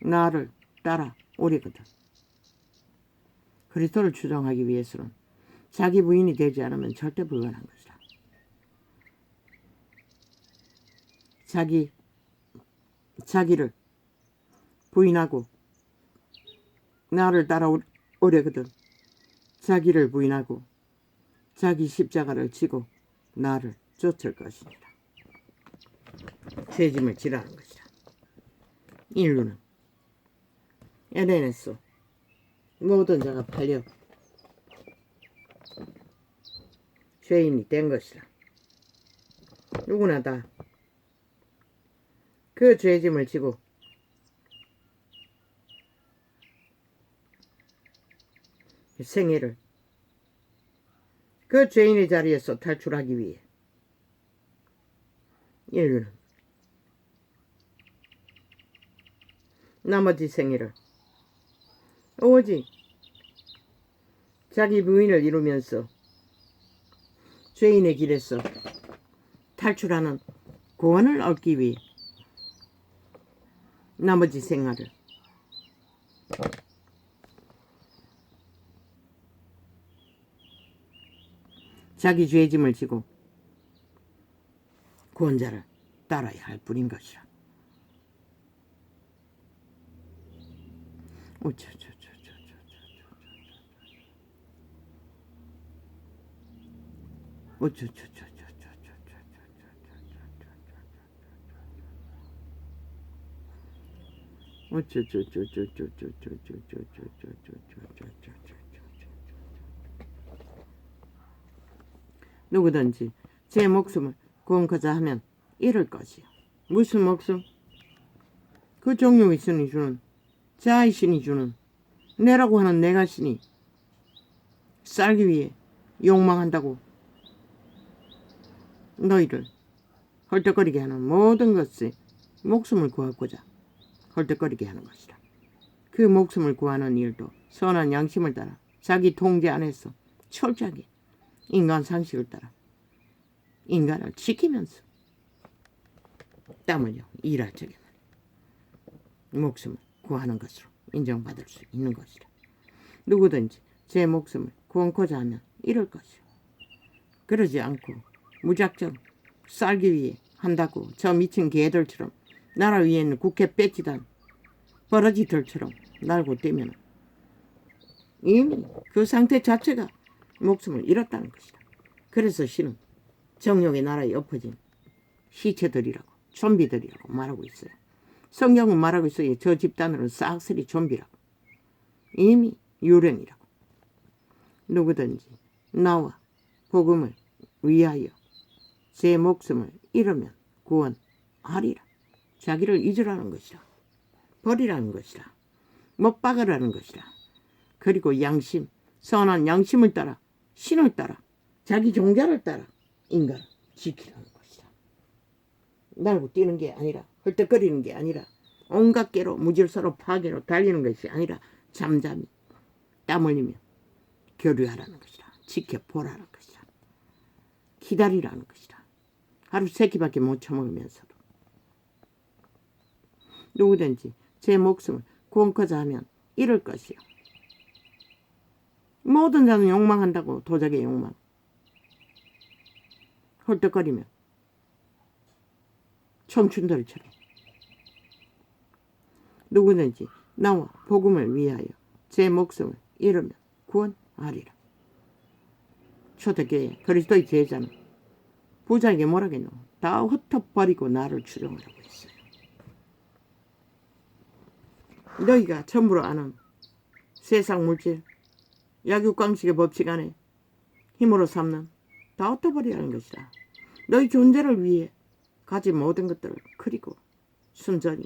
나를 따라 오리거든. 그리스도를 추종하기 위해서는 자기 부인이 되지 않으면 절대 불가능한 것이다. 자기를 부인하고 나를 따라오려거든 자기를 부인하고 자기 십자가를 지고 나를 쫓을 것이니라. 죄짐을 지라는 것이라. 인류는 에덴에서 모든 자가 팔려 죄인이 된 것이라. 누구나 다 그 죄짐을 지고 생애를 그 죄인의 자리에서 탈출하기 위해 인류는 나머지 생애를 오직 자기 부인을 이루면서 죄인의 길에서 탈출하는 구원을 얻기 위해 나머지 생활을 자기 죄짐을 지고 구원자를 따라야 할 뿐인 것이라. 누구든지 제 목숨을 구원하자 하면 잃을 것이요. 무슨 목숨? 그 종육의 신이 주는, 자의 신이 주는, 내라고 하는 내가 신이 살기 위해 욕망한다고 너희를 헐떡거리게 하는 모든 것에 목숨을 구하고자 헐떡거리게 하는 것이라. 그 목숨을 구하는 일도 선한 양심을 따라 자기 통제 안에서 철저하게 인간 상식을 따라 인간을 지키면서 땀 흘려 일할 적에만 목숨을 구하는 것으로 인정받을 수 있는 것이라. 누구든지 제 목숨을 구원코자 하면 이럴 것이요. 그러지 않고 무작정 살기 위해 한다고 저 미친 개들처럼 나라 위에 있는 국회 뺏기던 버러지들처럼 날고 뛰면 이미 그 상태 자체가 목숨을 잃었다는 것이다. 그래서 신은 정욕의 나라에 엎어진 시체들이라고 좀비들이라고 말하고 있어요. 성경은 말하고 있어요. 저 집단으로는 싹쓸이 좀비라고. 이미 유령이라고. 누구든지 나와 복음을 위하여 제 목숨을 잃으면 구원하리라. 자기를 잊으라는 것이라. 버리라는 것이라. 못 박으라는 것이라. 그리고 양심, 선한 양심을 따라 신을 따라 자기 종자를 따라 인간을 지키라는 것이라. 날고 뛰는 게 아니라 헐떡거리는 게 아니라 온갖 개로 무질서로 파괴로 달리는 것이 아니라 잠잠히 땀 흘리며 교류하라는 것이라. 지켜보라는 것이라. 기다리라는 것이라. 하루 3끼밖에 못 처먹으면서도 누구든지 제 목숨을 구원코자 하면 이럴 것이요. 모든 자는 욕망한다고. 도적의 욕망. 헐떡거리며 청춘들처럼 누구든지 나와 복음을 위하여 제 목숨을 잃으면 구원하리라. 초대교회 그리스도의 제자는 부자에게 뭐라겠노? 다 흩어버리고 나를 추종하라고 했어요. 너희가 전부로 아는 세상 물질, 약육강식의 법칙 안에 힘으로 삼는 다 흩어버리라는 것이다. 너희 존재를 위해 가진 모든 것들을 그리고 순전히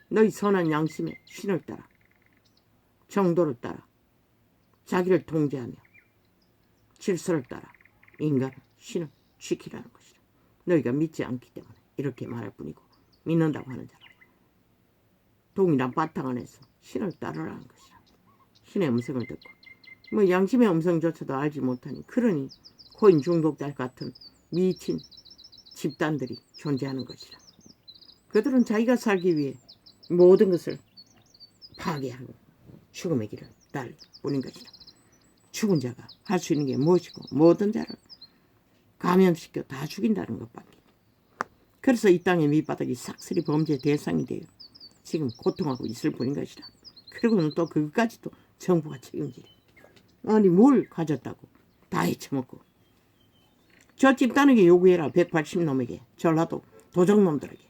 너희 선한 양심의 신을 따라 정도를 따라 자기를 통제하며 질서를 따라 인간을 신을 지키라는 것이다. 너희가 믿지 않기 때문에 이렇게 말할 뿐이고 믿는다고 하는 자라 동일한 바탕 안에서 신을 따르라는 것이다. 신의 음성을 듣고 뭐 양심의 음성조차도 알지 못하니 그러니 코인 중독자 같은 미친 집단들이 존재하는 것이라. 그들은 자기가 살기 위해 모든 것을 파괴하고 죽음의 길을 달릴 뿐인 것이라. 죽은 자가 할 수 있는 게 무엇이고 모든 자를 감염시켜 다 죽인다는 것밖에. 그래서 이 땅의 밑바닥이 싹쓸이 범죄 대상이 되어 지금 고통하고 있을 뿐인 것이라. 그리고는 또 그것까지도 정부가 책임지래. 아니 뭘 가졌다고 다 해쳐먹고. 저 집단에게 요구해라. 180놈에게 전라도 도적놈들에게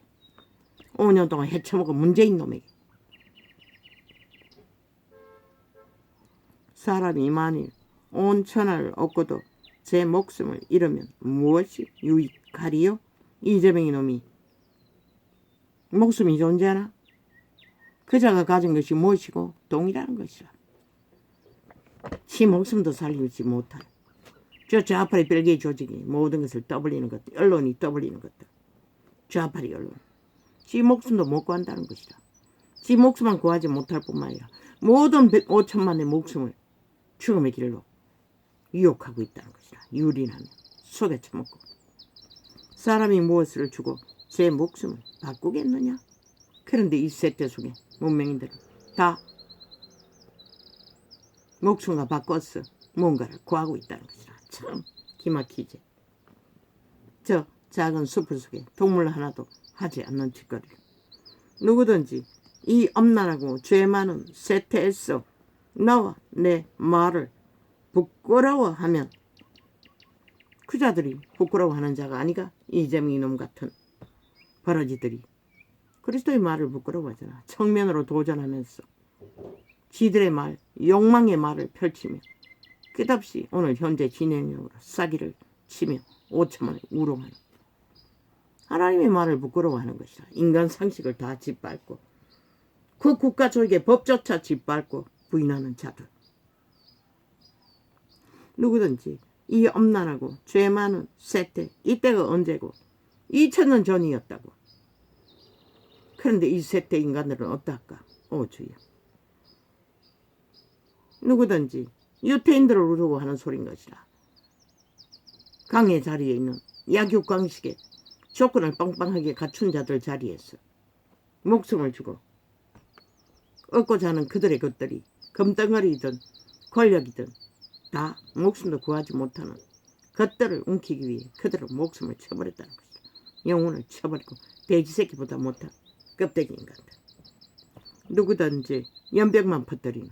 5년 동안 해쳐먹은 문재인 놈에게. 사람이 만일 온 천하를 얻고도 제 목숨을 잃으면 무엇이 유익하리요? 이재명이 놈이 목숨이 존재하나? 그자가 가진 것이 무엇이고 동일한 것이라. 지 목숨도 살리지 못할 저 좌파의 별개의 조직이 모든 것을 떠벌리는 것들, 언론이 떠벌리는 것들, 좌파의 언론, 지 목숨도 못 구한다는 것이라. 지 목숨만 구하지 못할 뿐만 아니라 모든 5천만의 목숨을 죽음의 길로 유혹하고 있다는 것이라. 유린하며 속에 처먹고. 사람이 무엇을 주고 제 목숨을 바꾸겠느냐? 그런데 이 세대 속에 문명인들은 다 목숨과 바꿔서 뭔가를 구하고 있다는 것이라. 참 기막히지. 저 작은 숲을 속에 동물 하나도 하지 않는 짓거리를 누구든지 이 엄난하고 죄 많은 세태에서 나와 내 말을 부끄러워하면 그 자들이 부끄러워하는 자가 아니가. 이재명 이놈 같은 버러지들이 그리스도의 말을 부끄러워하잖아. 청면으로 도전하면서 지들의 말, 욕망의 말을 펼치며 끝없이 오늘 현재 진행형으로 싸기를 치며 5천만을 우롱하는 하나님의 말을 부끄러워하는 것이다. 인간 상식을 다 짓밟고 그 국가 조직의 법조차 짓밟고 부인하는 자들. 누구든지 이 엄난하고 죄 많은 세대, 이때가 언제고 2000년 전이었다고. 그런데 이 세대 인간들은 어떨까? 오 주여. 누구든지 유태인들을 우르고 하는 소린 것이라. 강의 자리에 있는 약육강식에 조건을 빵빵하게 갖춘 자들 자리에서 목숨을 주고 얻고자 하는 그들의 것들이 금덩어리이든 권력이든 다 목숨도 구하지 못하는 것들을 움키기 위해 그들은 목숨을 쳐버렸다는 것이다. 영혼을 쳐버리고 돼지새끼보다 못한 껍데기 인간들. 누구든지 연병만 퍼뜨리는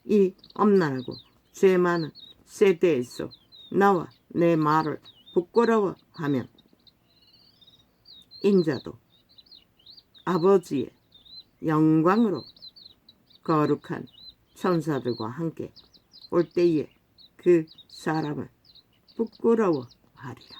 이 엄난하고 죄 많은 세대에서 나와 내 말을 부끄러워하면 인자도 아버지의 영광으로 거룩한 천사들과 함께 올 때에 그 사람을 부끄러워하리라.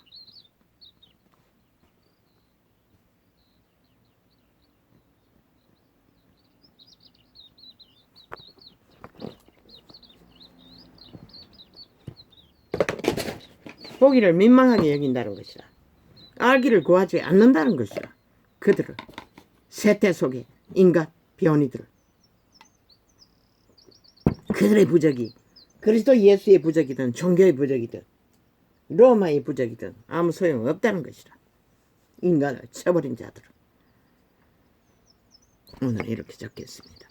보기를 민망하게 여긴다는 것이라. 알기를 구하지 않는다는 것이라. 그들을 세태 속의 인간 변이들을 그들의 부적이 그리스도 예수의 부적이든 종교의 부적이든 로마의 부적이든 아무 소용없다는 것이라. 인간을 쳐버린 자들은 오늘 이렇게 적겠습니다.